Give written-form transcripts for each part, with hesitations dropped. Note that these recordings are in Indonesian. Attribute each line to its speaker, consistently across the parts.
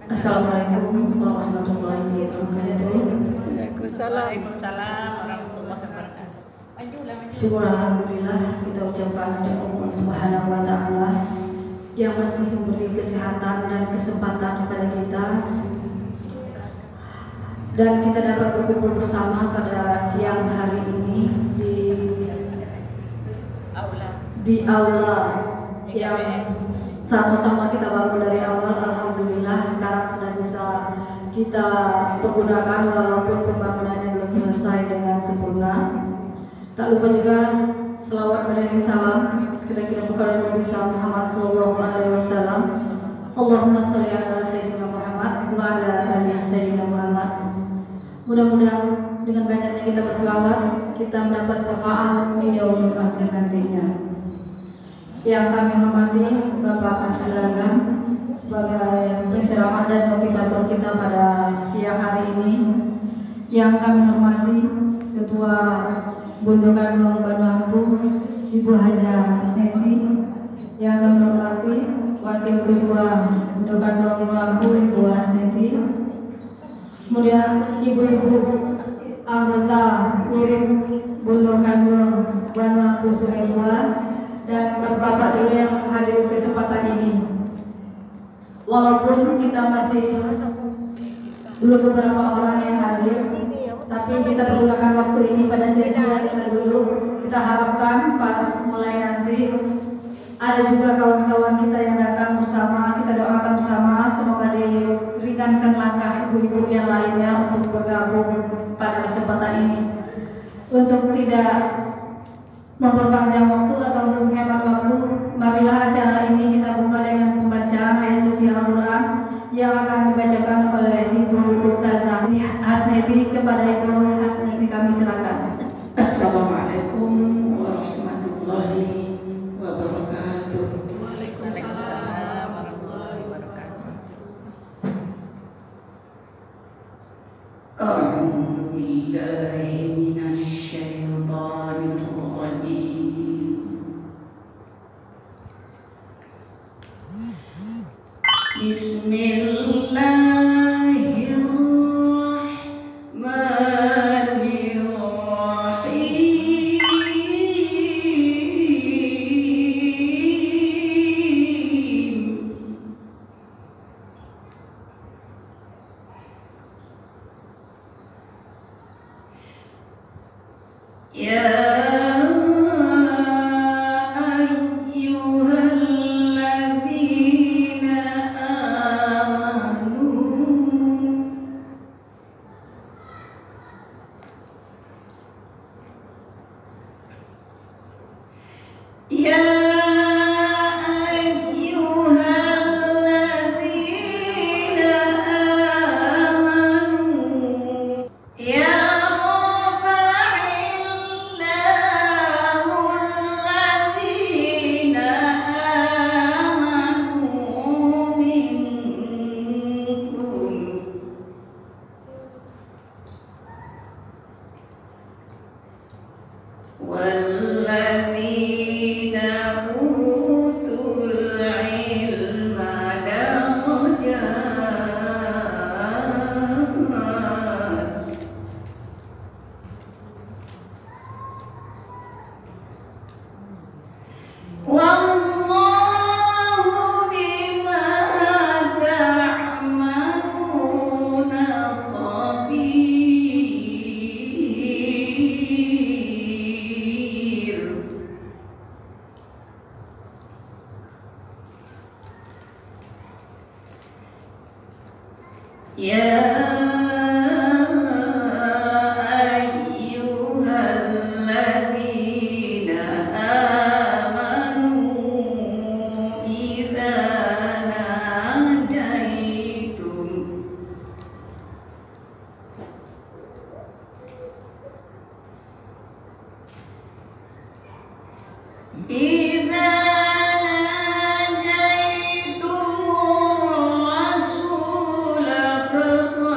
Speaker 1: Assalamualaikum warahmatullahi wabarakatuh.
Speaker 2: Waalaikumsalam warahmatullahi wabarakatuh.
Speaker 1: Syukur alhamdulillah kita ucapkan kepada Allah Subhanahu wa taala yang masih memberi kesehatan dan kesempatan kepada kita dan kita dapat berkumpul bersama pada siang hari ini di aula yang sama-sama kita bangun dari awal. Alhamdulillah sekarang sudah bisa kita pergunakan walaupun pembangunannya belum selesai dengan sempurna. Tak lupa juga selawat beriring salam kita kirim kepada Nabi Muhammad sallallahu alaihi wasallam. Allahumma sholli ala sayyidina Muhammad wa ala ali sayyidina Muhammad. Mudah-mudahan dengan banyaknya kita berselawat kita mendapat syafaat di yaumil akhir nantinya. Yang kami hormati Bapak Abdul Agam sebagai penceramah dan motivator kita pada siang hari ini. Yang kami hormati Ketua Bundokan Banu Ibu Haja Asneti. Yang kami hormati Wakil Ketua Bundokan Banu Ibu Asneti. Kemudian ibu-ibu anggota wirid Bundokan Banu Sungai Buah dan bapak-bapak dulu yang hadir kesempatan ini. Walaupun kita masih belum beberapa orang yang hadir, tapi kita pergunakan waktu ini pada sesi yang dulu. Kita harapkan pas mulai nanti ada juga kawan-kawan kita yang datang bersama. Kita doakan bersama semoga diringankan langkah ibu-ibu yang lainnya untuk bergabung pada kesempatan ini. Untuk tidak memperpanjang waktu atau untuk menghemat waktu, marilah acara ini kita buka dengan pembacaan ayat suci Al-Quran yang akan dibacakan oleh Ibu Ustazah Asneti. Kepada Ibu Asneti kami silakan.
Speaker 3: Assalamualaikum warahmatullahi wabarakatuh.
Speaker 2: Waalaikumsalam warahmatullahi wabarakatuh.
Speaker 3: A'udzu billahi minasy syaithanir rajim.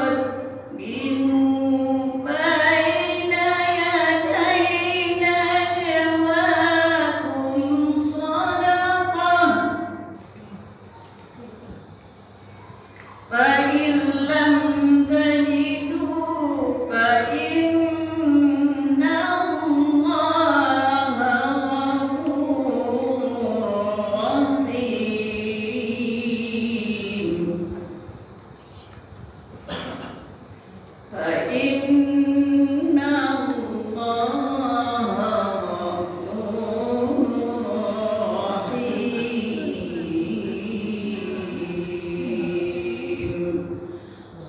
Speaker 4: فقد
Speaker 3: فإن لم تجدوا فإن الله غفور رحيم فإن الله غفور رحيم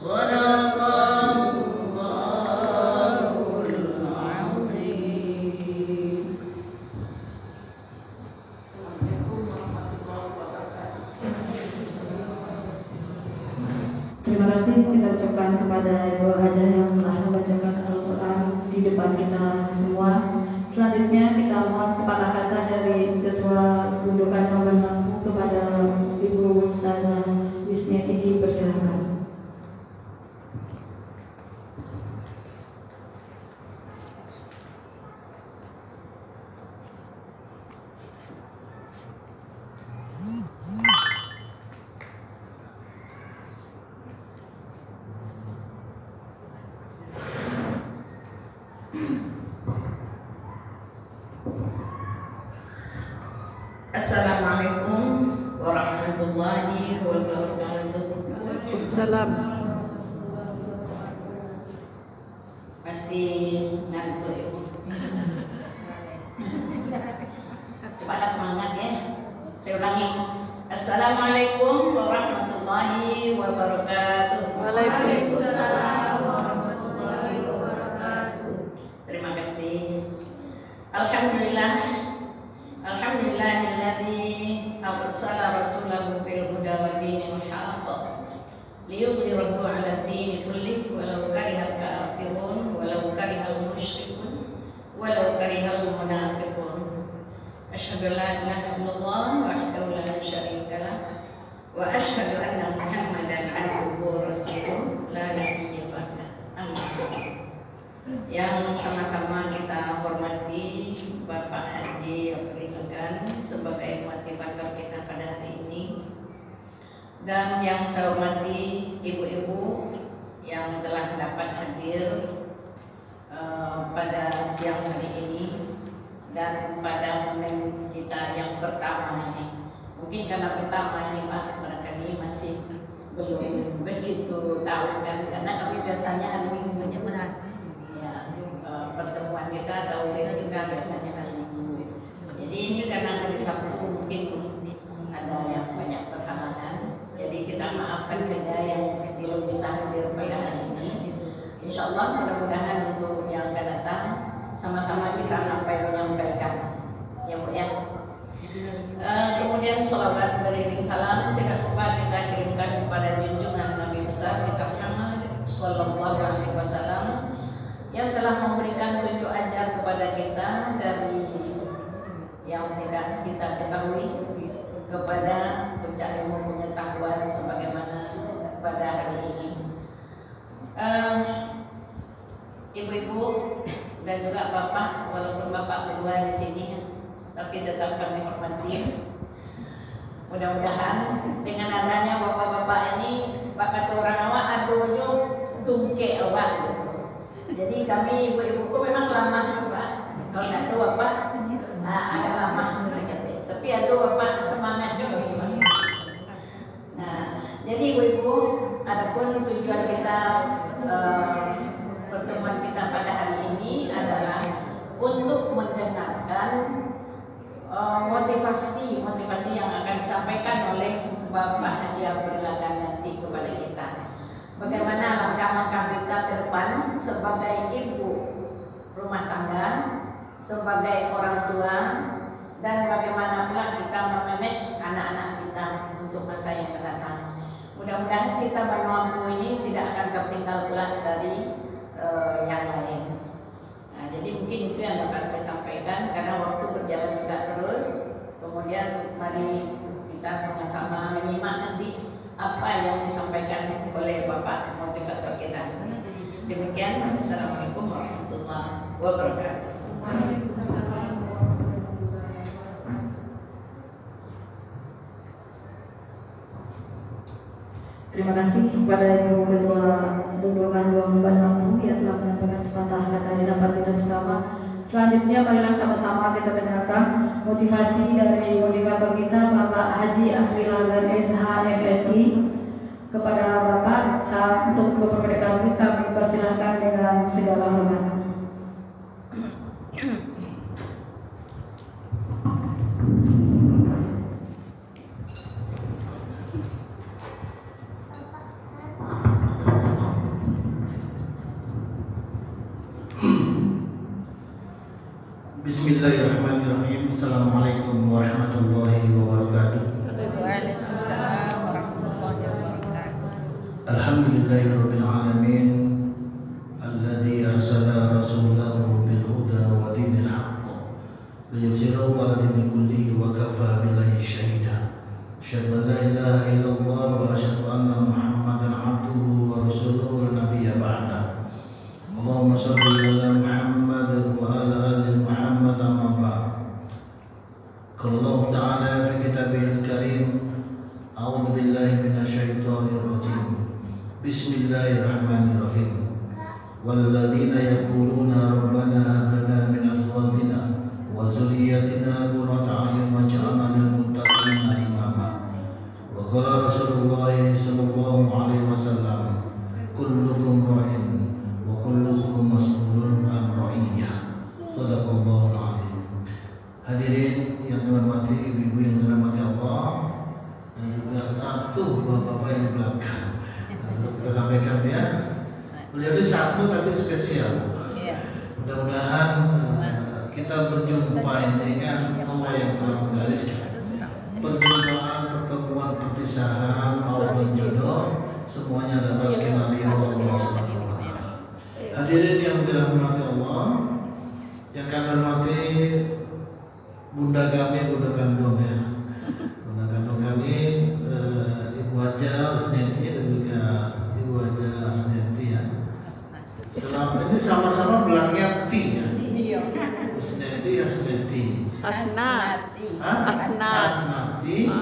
Speaker 3: صدق الله العظيم. Assalamualaikum warahmatullahi wabarakatuh.
Speaker 1: Terima kasih kita ucapkan kepada Ibu Hajar yang telah membacakan Al-Quran di depan kita semua. Selanjutnya kita mohon sepatah kata dari Ketua Gundukan Noben Mampu kepada Ibu Ustazah Wisniati, persilakan.
Speaker 3: Assalamualaikum warahmatullahi wabarakatuh.
Speaker 2: Salam.
Speaker 3: Masih ngantuk ibu. Cobalah semangat ya. Saya ulangi. Assalamualaikum warahmatullahi wabarakatuh.
Speaker 2: Waalaikumsalam
Speaker 3: warahmatullahi wabarakatuh. Terima kasih. Alhamdulillah. Alhamdulillahilladzi arsala rasulahu bil huda wa dinil haqq liyudhhirahu 'ala ad-din kullih walau karihal kafirun walau karihal musyrikun walau karihal munafiqun. Asyhadu an la ilaha illallah wahdahu la syarika lah wa asyhadu anna Muhammadan 'abduhu wa rasuluh la nabiyya ba'dah. Amin. Yang sama-sama kita hormati Bapak Haji April Legan sebagai motivator kita pada hari ini, dan yang saya hormati ibu-ibu yang telah dapat hadir pada siang hari ini dan pada momen kita yang pertama ini. Mungkin karena pertama ini Pak barangkali masih belum begitu tahu kan, karena kami biasanya hari Minggunya benar. Pertemuan kita tauhid kita biasanya hari Minggu. Jadi ini karena hari Sabtu mungkin ada yang banyak perhalangan. Jadi kita maafkan saja yang belum bisa hadir pada hari ini. Insya Allah mudah-mudahan untuk yang akan datang sama-sama kita sampai menyampaikan. Ya Bu ya. Kemudian sholawat beriring salam tidak lupa kita kirimkan kepada junjungan Nabi besar kita Muhammad Sallallahu Alaihi Wasallam yang telah memberikan tunjuk ajar kepada kita dari yang tidak kita ketahui kepada puncak ilmu pengetahuan sebagaimana pada hari ini. Ibu-ibu dan juga bapak, walaupun bapak berdua di sini, tapi tetap kami hormati. Mudah-mudahan dengan adanya bapak-bapak ini, kata orang awak adojo tungke awak gitu. Jadi kami ibu-ibuku memang lama juga. Kalau tidak ada bapak, agak lama sekali. Tapi ada bapak semangat juga gimana. Nah, jadi ibu-ibu, adapun tujuan kita pertemuan kita pada hari ini adalah untuk mendengarkan motivasi yang akan disampaikan oleh Bapak Haji April Legan nanti kepada kita. Bagaimana langkah-langkah kita ke depan sebagai ibu rumah tangga, sebagai orang tua, dan bagaimana pula kita memanage anak-anak kita untuk masa yang akan datang. Mudah-mudahan kita Vanuatu ini tidak akan tertinggal pula dari yang lain. Nah, jadi mungkin itu yang dapat saya sampaikan karena waktu berjalan juga terus. Kemudian mari kita sama-sama menyimak nanti apa yang disampaikan oleh Bapak motivator kita. Demikian, Assalamualaikum warahmatullahi wabarakatuh.
Speaker 1: Terima kasih kepada Ibu Ketua Lembaga Mbak Lampu yang telah menyampaikan sepatah kata di depan kita bersama. Selanjutnya marilah sama-sama kita dengarkan motivasi dari motivator kita Bapak Haji Afrilagan SHMSI. Kepada Bapak untuk beberapa kami persilahkan dengan segala hormat.
Speaker 4: Bismillahirrahmanirrahim. Assalamualaikum warahmatullahi wabarakatuh.
Speaker 3: Waalaikumsalam warahmatullahi wabarakatuh.
Speaker 4: Alhamdulillahirabbil alamin alladzi arsala rasulahu bil huda wa dinil haqq liyudhhirahu 'ala dini kullihi wa kafa billahi shahida. Asyhadu an la ilaha illallah wa asyhadu anna Muhammadan 'abduhu wa rasuluhu la nabiyya ba'da. Allahumma shalli ala Muhammad wa ala ali Muhammad amma ba'd. Qala Allah ta'ala fi kitabihil karim, a'udzu billahi minasyaitonir rajim. Bismillahirrahmanirrahim. Walladzina yaquluna rabbana hab lana min azwajina wa dhurriyyatina qurrata a'yun waj'alna lil muttaqina imama. Wa qala Rasulullah sallallahu alaihi wasallam, kullukum ra'in wa kullukum mas'ulun an ra'iyyah. Shadaqallahul azim. Hadirin yang dirahmati ibu-ibu yang dirahmati Allah, dan juga satu bapak-bapak yang di belakang. Kita sampaikan ya, beliau ini satu tapi spesial. Mudah-mudahan kita berjumpa ini kan Allah yang telah menggariskan perjumpaan, pertemuan, perpisahan maupun jodoh, semuanya adalah skenario Allah Subhanahu wa taala. Hadirin yang dirahmati Allah, yang kami hormati Bunda kami, Bunda kandung ya, Bunda kandung kami, Ibu Haja Usneti dan juga Ibu Haja Usneti ya. Selama ini sama-sama belakangnya T ya. Usneti, Usneti.
Speaker 2: Asnati.
Speaker 4: Asnati.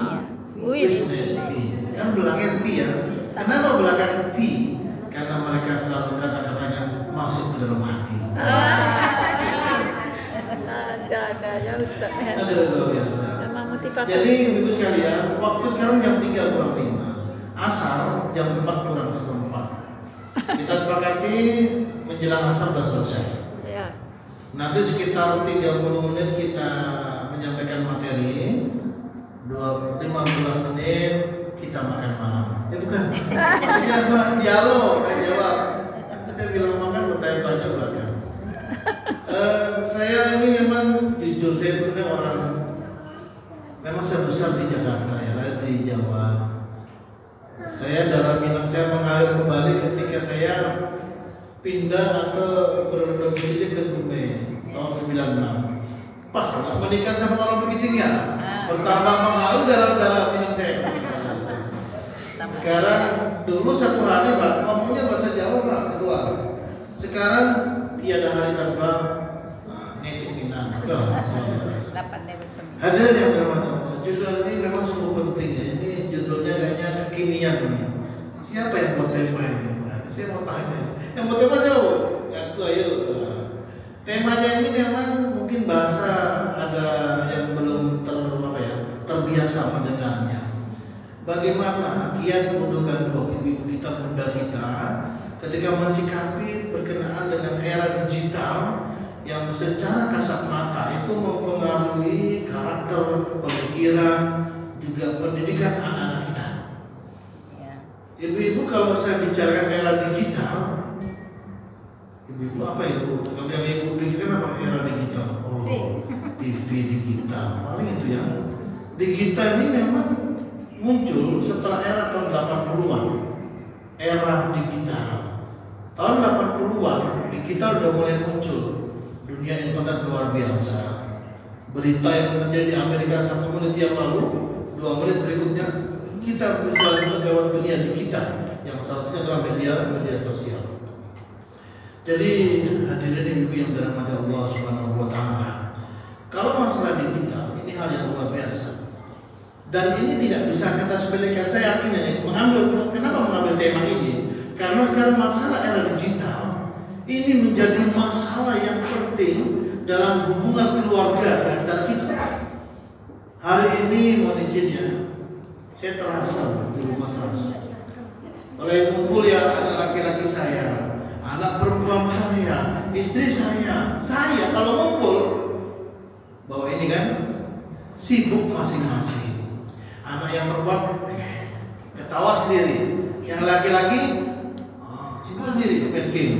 Speaker 2: Usneti.
Speaker 4: Kan belakangnya T ya. Kenapa belakang T? Karena mereka selalu kata-katanya masuk ke dalam hati.
Speaker 2: Ada ya Ustaz.
Speaker 4: Ada luar biasa.
Speaker 2: Memang motivator.
Speaker 4: Jadi ibu sekalian, waktu sekarang jam 3:05, asar jam 4:04. Kita sepakati menjelang asar sudah selesai.
Speaker 2: Ya.
Speaker 4: Nanti sekitar 30 menit kita menyampaikan materi, 15 menit kita makan malam. Ya bukan? Maksudnya apa? Dialog, kan jawab. Nanti saya bilang makan bertanya-tanya belakang. Saya ini memang jujur, saya sebenarnya orang memang saya besar di Jakarta ya, lahir di Jawa. Saya darah Minang saya mengalir kembali ketika saya pindah atau berdomisili ke Dumai tahun 96. Pas pernah menikah sama orang begitu ya, bertambah mengalir darah Minang saya. Sekarang dulu satu hari Pak ngomongnya bahasa Jawa Pak Ketua. Sekarang tiada hari tanpa ngecek Minang. Hadirin yang dirahmati Allah, judul ini memang sungguh penting ya. Ini judulnya kayaknya kekinian nih. Siapa yang buat tema ini? Nah, saya mau tanya. Yang buat tema siapa? Ngaku ayo. Temanya ini memang mungkin bahasa ada yang belum terbiasa mendengarnya. Bagaimana kiat mendudukan ibu kita, bunda kita ketika mensikapi berkenaan dengan era digital yang secara kasat mata itu mempengaruhi karakter, pemikiran, juga pendidikan anak-anak kita. Ibu-ibu kalau saya bicarakan era digital, ibu-ibu apa ibu? Kalau yang ibu pikirkan apa era digital? Oh, TV digital, paling itu ya. Digital ini memang muncul setelah era tahun 80-an. Era digital. Tahun 80-an digital sudah mulai muncul. Dunia internet luar biasa. Berita yang terjadi di Amerika 1 menit yang lalu, 2 menit berikutnya kita bisa lewat dunia digital yang satunya adalah media sosial. Jadi hadirin ibu yang dirahmati Allah Subhanahu wa taala. Kalau masalah digital ini hal yang luar biasa. Dan ini tidak bisa kita sepelekan. Saya yakin ini kenapa tema ini karena sekarang masalah era digital ini menjadi masalah yang penting dalam hubungan keluarga antara kita. Hari ini mohon izin ya, saya terasa di rumah terasa. Oleh kumpul ya anak laki-laki saya, anak perempuan saya, istri saya kalau ngumpul bahwa ini kan sibuk masing-masing. Anak yang perempuan ketawa sendiri, yang laki-laki sibuk sendiri main game.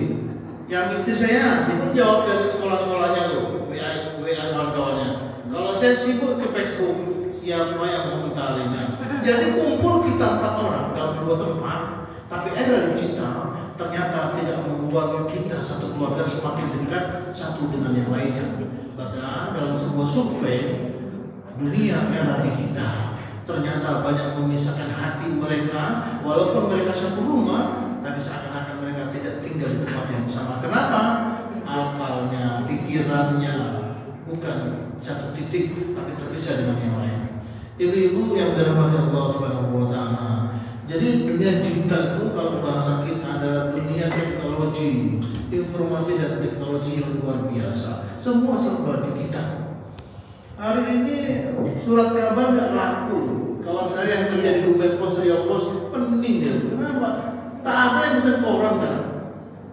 Speaker 4: Yang istri saya sibuk jawab dari sekolah-sekolahnya tuh, WA kawan-kawannya. Kalau saya sibuk ke Facebook, siapa yang komentarinya. Jadi kumpul kita 4 orang dalam sebuah tempat, tapi era digital ternyata tidak membuat kita satu keluarga semakin dekat satu dengan yang lainnya. Bahkan dalam sebuah survei dunia era digital ternyata banyak memisahkan hati mereka, walaupun mereka satu rumah, tapi seakan-akan mereka tidak tinggal di tempat yang sama. Kenapa? Akalnya, pikirannya bukan satu titik, tapi terpisah dengan yang lain. Ibu-ibu yang dirahmati Allah Subhanahu wa Ta'ala. Jadi dunia digital itu kalau bahasa kita ada dunia teknologi, informasi dan teknologi yang luar biasa. Semua serba digital. Hari ini surat kabar nggak laku. Kawan saya yang kerja di Dubai Pos, Riau Pos, pening dia. Kenapa? Tak ada yang bisa koran kan?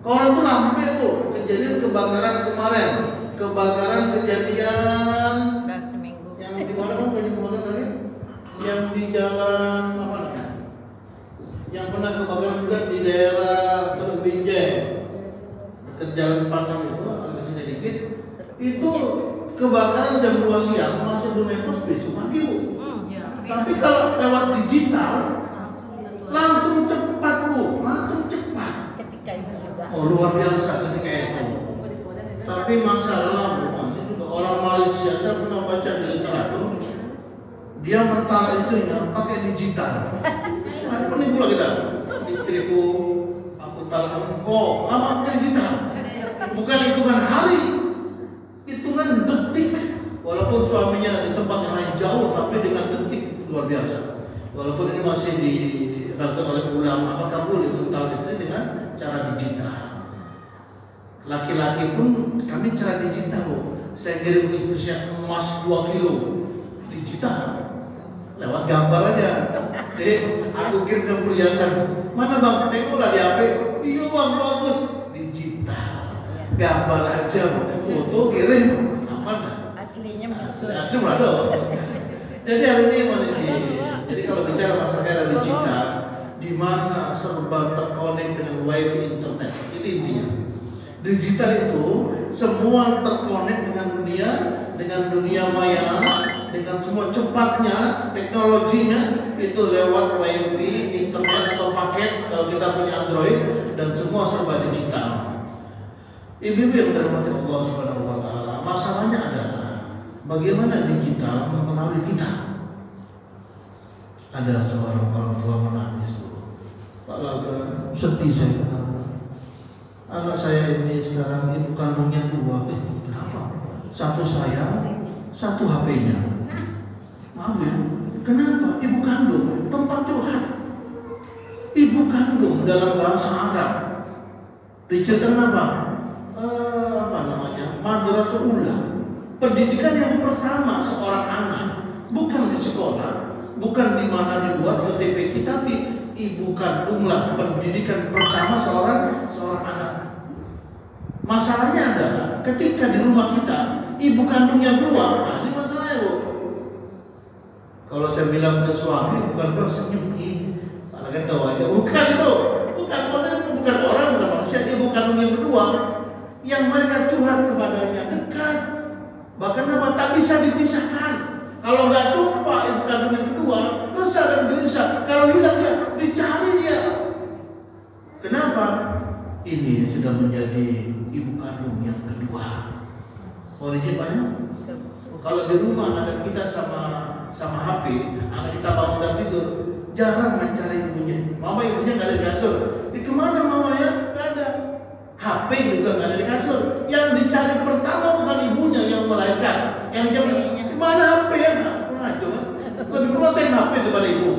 Speaker 4: Koran tuh lampe tuh. Kejadian kebakaran kemarin, kebakaran kejadian.
Speaker 3: Udah seminggu.
Speaker 4: Yang di mana kan kejadian tadi? Yang di jalan apa namanya? Yang pernah kebakaran juga di daerah Teluk Binjai, dekat jalan Panang itu agak sini dikit. Itu kebakaran jam 2 siang masuk Dunia Pos besok pagi bu. Tapi kalau lewat digital langsung cepat bu, langsung cepat.
Speaker 3: Ketika itu juga.
Speaker 4: Oh luar biasa ketika itu. Tapi masalah bu, itu juga orang Malaysia saya pernah baca di literatur, dia mental istrinya pakai digital. Nah, pening pula kita. Istriku, aku talak engkau, lama pakai digital. Bukan hitungan hari, hitungan detik. Walaupun suaminya di tempat yang lain jauh, tapi dengan detik luar biasa. Walaupun ini masih dilakukan oleh ulama, apakah boleh mental istri dengan cara digital? Laki-laki pun kami cara digital. Saya kirim istri saya emas 2 kilo digital, lewat gambar aja. Aku kirim perhiasan. Mana bang? Tengoklah di HP. Iya bang, bagus. Digital. Gambar aja, foto kirim. Aman.
Speaker 3: Aslinya musuh.
Speaker 4: Asli berada. Jadi hari ini jadi kalau bicara masalah era digital, di mana serba terkonek dengan wifi internet, itu intinya. Digital itu semua terkonek dengan dunia maya, dengan semua cepatnya teknologinya itu lewat wifi internet atau paket kalau kita punya Android, dan semua serba digital. Ibu-ibu yang dirahmati Allah Subhanahu wa Ta'ala, masalahnya adalah bagaimana digital mempengaruhi kita. Ada seorang orang tua menangis, Pak Laga, sedih saya kenapa? Anak saya ini sekarang ibu kandungnya 2. Kenapa? Satu saya, satu HP-nya. Maaf ya, kenapa? Ibu kandung, tempat curhat. Ibu kandung dalam bahasa Arab diceritakan apa? Madrasah ula. Pendidikan yang pertama seorang anak bukan di sekolah, bukan di mana di luar TPQ, tapi ibu kandunglah pendidikan pertama seorang anak. Masalahnya adalah ketika di rumah kita ibu kandungnya 2, nah ini masalahnya bu. Kalau saya bilang ke suami bukan bro senyum, salah kan tahu aja, bukan itu, maksudnya bukan orang, bukan manusia, ibu kandungnya kedua yang mereka curhat kepadanya dekat. Bahkan apa tak bisa dipisahkan. Kalau nggak jumpa ibu kandung yang kedua, resah dan gelisah. Kalau hilang dia, dicari dia. Kenapa? Ini sudah menjadi ibu kandung yang kedua. Mau izin banyak? Kalau di rumah ada kita sama HP, anak kita bangun dan tidur, jarang mencari ibunya. Mama ibunya nggak ada di kasur. Di kemana mama ya? Nggak ada. HP juga nggak ada di kasur. Yang dicari pertama bukan ibunya yang melahirkan, yang dicari mana HP ya? Nah, coba lebih perlu saya HP daripada ibu.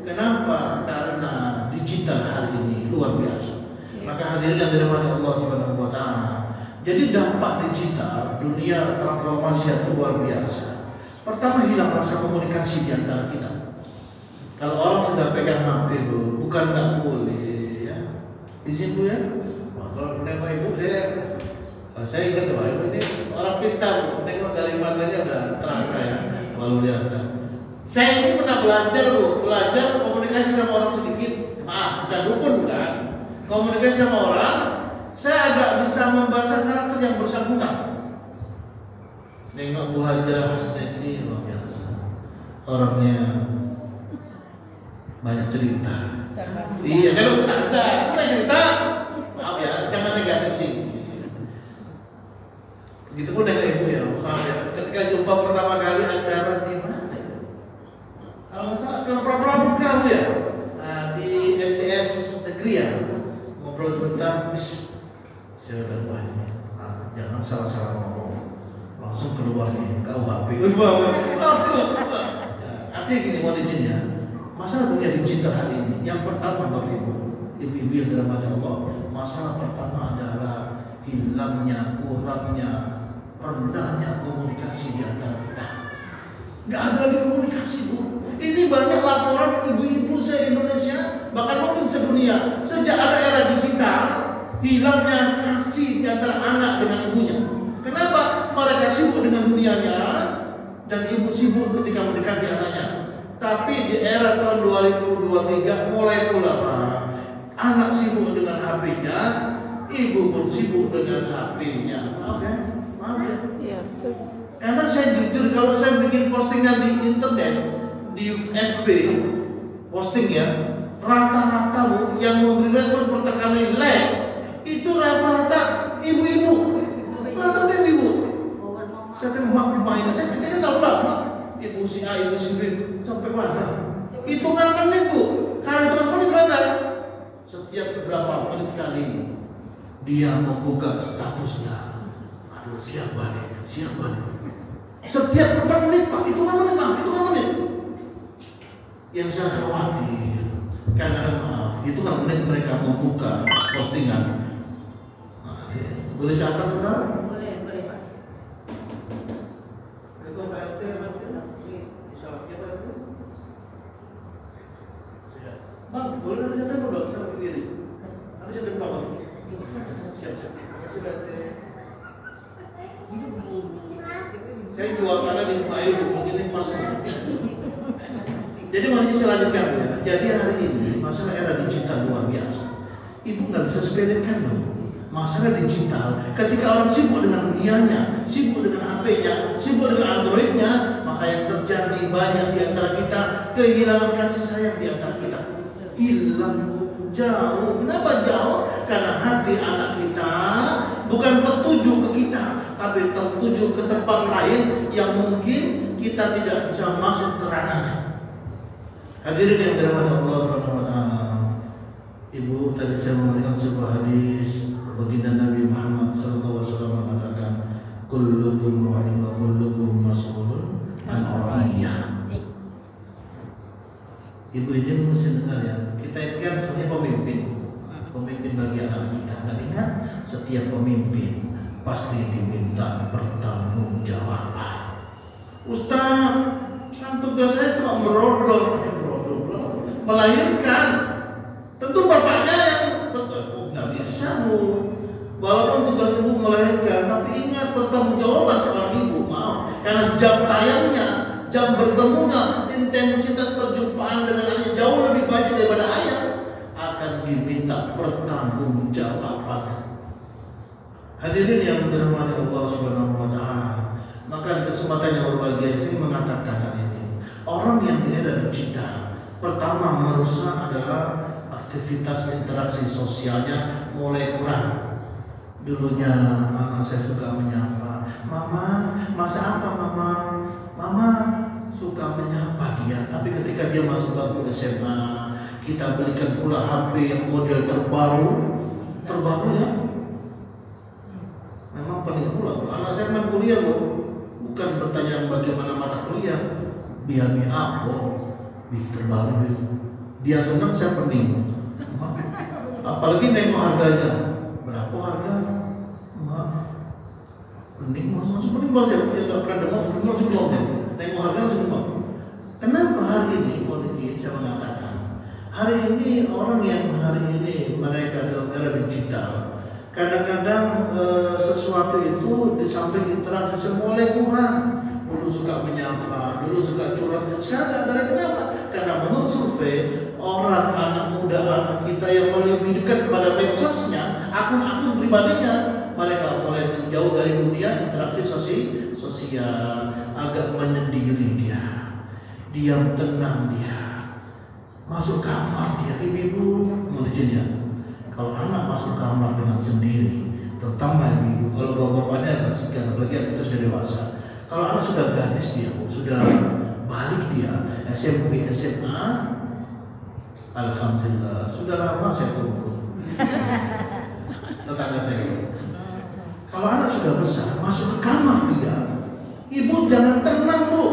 Speaker 4: Kenapa? Karena digital. digital hari ini luar biasa. Maka hadirin yang dirahmati Allah Subhanahu wa taala. Jadi dampak digital dunia transformasi yang luar biasa. Pertama, hilang rasa komunikasi di antara kita. Kalau orang sudah pegang HP bu, bukan nggak boleh ya. Izin bu ya. Wah, kalau menengok ibu saya ingat Pak, ibu ini orang pintar, menengok dari matanya udah terasa ya, luar biasa. Saya ini pernah belajar bu, belajar komunikasi sama orang sedikit. Maaf, bukan dukun bukan. Komunikasi sama orang, saya agak bisa membaca karakter yang bersangkutan. Nengok Bu Haja Hasnati luar biasa. Orangnya banyak cerita. Iya, kalau ustazah itu banyak cerita. Maaf ya, jangan negatif sih. Begitu pun dengan ibu ya, maaf ya. Ketika jumpa pertama kali acara di mana? Kalau salah kalau pramuka bu ya, di MTS negeri ya. Ngobrol sebentar, saya udah banyak. Jangan salah-salah ngomong. Langsung keluar nih, KUHP. Artinya gini, mohon izinnya. Masalah dunia digital hari ini, yang pertama Bapak Ibu, ibu-ibu yang dirahmati Allah, masalah pertama adalah hilangnya, kurangnya, rendahnya komunikasi di antara kita. Nggak ada lagi komunikasi bu. Ini banyak laporan ibu-ibu se-Indonesia, bahkan mungkin sedunia, sejak ada era digital, hilangnya kasih di antara anak dengan ibunya. Kenapa? Mereka sibuk dengan dunianya dan ibu sibuk ketika mendekati anaknya. Tapi di era tahun 2023 mulai pula Pak, anak sibuk dengan HP-nya, ibu pun sibuk dengan HP-nya. Maaf ya, maaf ya.
Speaker 2: Iya, betul.
Speaker 4: Karena saya jujur kalau saya bikin postingan di internet, di FB, posting ya, rata-rata yang memberi respon pertama kali like itu rata-rata ibu-ibu, rata-rata ibu. Saya tengok main, saya kan tahu lah, Mak. Ibu si A, ibu si B, sampai mana? Hitungan menit bu, kalau hitungan menit berapa? Setiap beberapa menit sekali dia membuka statusnya. Aduh siapa nih? Setiap menit Pak, hitungan menit Pak, hitungan menit. Yang saya khawatir, kadang-kadang maaf, hitungan menit mereka membuka postingan. Nah, boleh saya atas saudara?
Speaker 1: Boleh Pak.
Speaker 4: Itu Pak RT, Bang, boleh nanti saya tembak dong, saya begini. Nanti saya tembak bang. Siap. Makasih BRT. Saya jual tanah di rumah ibu, mungkin ini pas. Jadi masih saya lanjutkan ya. Jadi hari ini masalah era digital luar biasa. Ibu nggak bisa sepelekan loh. Masalah digital, ketika orang sibuk dengan dunianya, sibuk dengan HP-nya, sibuk dengan Android-nya, maka yang terjadi banyak di antara kita kehilangan kasih sayang di antara kita. Hilang jauh. Kenapa jauh? Karena hati anak kita bukan tertuju ke kita, tapi tertuju ke tempat lain yang mungkin kita tidak bisa masuk ke ranahnya. Hadirin yang dirahmati Allah Subhanahu wa taala. Ibu tadi saya memberikan sebuah hadis baginda Nabi Muhammad sallallahu alaihi wasallam mengatakan kullukum ra'in wa kullukum mas'ulun an ra'iyah. Ibu ini mesti dengar ya, kita ini kan sebenarnya pemimpin bagi anak kita. Dan ingat, setiap pemimpin pasti diminta pertanggungjawaban. Ustaz, kan tugas saya cuma merodol, melahirkan. Tentu bapaknya yang nggak bisa bu. Walaupun tugas ibu melahirkan, tapi ingat pertanggungjawaban seorang ibu. Maaf, karena jam tayangnya, jam bertemunya, intensitas perjumpaan dengan ayah jauh lebih banyak daripada ayah, akan diminta pertanggungjawaban. Hadirin yang dirahmati Allah Subhanahu wa taala, maka di kesempatan yang berbahagia saya mengatakan hari ini, orang yang di era digital pertama merusak adalah aktivitas interaksi sosialnya mulai kurang. Dulunya anak saya suka menyapa, "Mama, masa apa Mama?" Mama suka menyapa dia, tapi ketika dia masuk ke SMA, kita belikan pula HP yang model terbaru ya. Memang penting pula. Anak saya main kuliah loh, bukan bertanya bagaimana mata kuliah, biar apa, terbaru. Dia senang, saya pening. Apalagi nengok harganya, berapa harga? Mending masuk mending bahasa yang nggak pernah dengar sebelum nengok harga sebelum. Kenapa hari ini politik saya mengatakan hari ini orang yang hari ini mereka dalam era digital kadang-kadang sesuatu itu di samping interaksi mulai kurang. Dulu suka menyapa, dulu suka curhat, sekarang nggak ada. Kenapa? Karena menurut survei orang anak muda, anak kita yang lebih dekat kepada medsosnya, akun-akun pribadinya, mereka mulai menjauh dari dunia interaksi sosial, agak menyendiri dia, diam tenang dia, masuk kamar dia. Ibu mau ya, kalau anak masuk kamar dengan sendiri, terutama ibu, kalau bapak-bapaknya agak segan, apalagi kita sudah dewasa. Kalau anak sudah gadis dia, sudah balik dia, SMP, SMA, alhamdulillah, sudah lama saya tunggu. Tetangga saya. Kalau anak sudah besar, masuk ke kamar dia, ibu jangan tenang bu,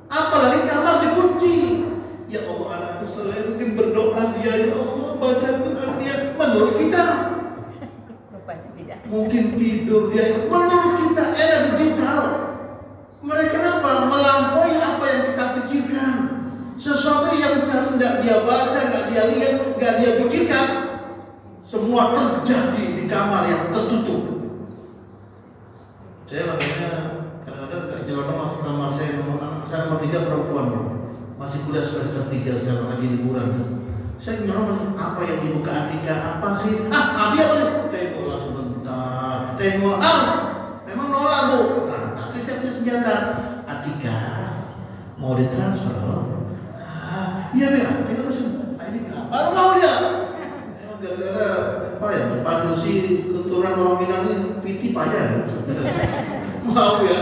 Speaker 4: apalagi kamar dikunci. Ya Allah, anakku selain mungkin berdoa dia, ya Allah, baca Quran dia, menurut kita. Mungkin tidur dia, menurut kita era digital. Mereka kenapa? Melampaui apa yang kita pikirkan. Sesuatu yang seharusnya dia baca, nggak dia lihat, nggak dia pikirkan, semua terjadi di kamar yang tertutup. Saya makanya kadang-kadang kayak nyelonong masuk kamar saya nomor 3 perempuan, masih kuliah semester 3 sekarang lagi liburan. Saya nyelonong apa yang dibuka Atika, apa sih? Abi apa sih? Tengoklah sebentar, tengok. Memang nolak bu. Tapi saya punya senjata. Atika mau ditransfer. Iya bilang, tengok sini. Ini baru mau dia. Gara-gara apa ya? Padu si keturunan orang Minang ini piti payah. Mau ya.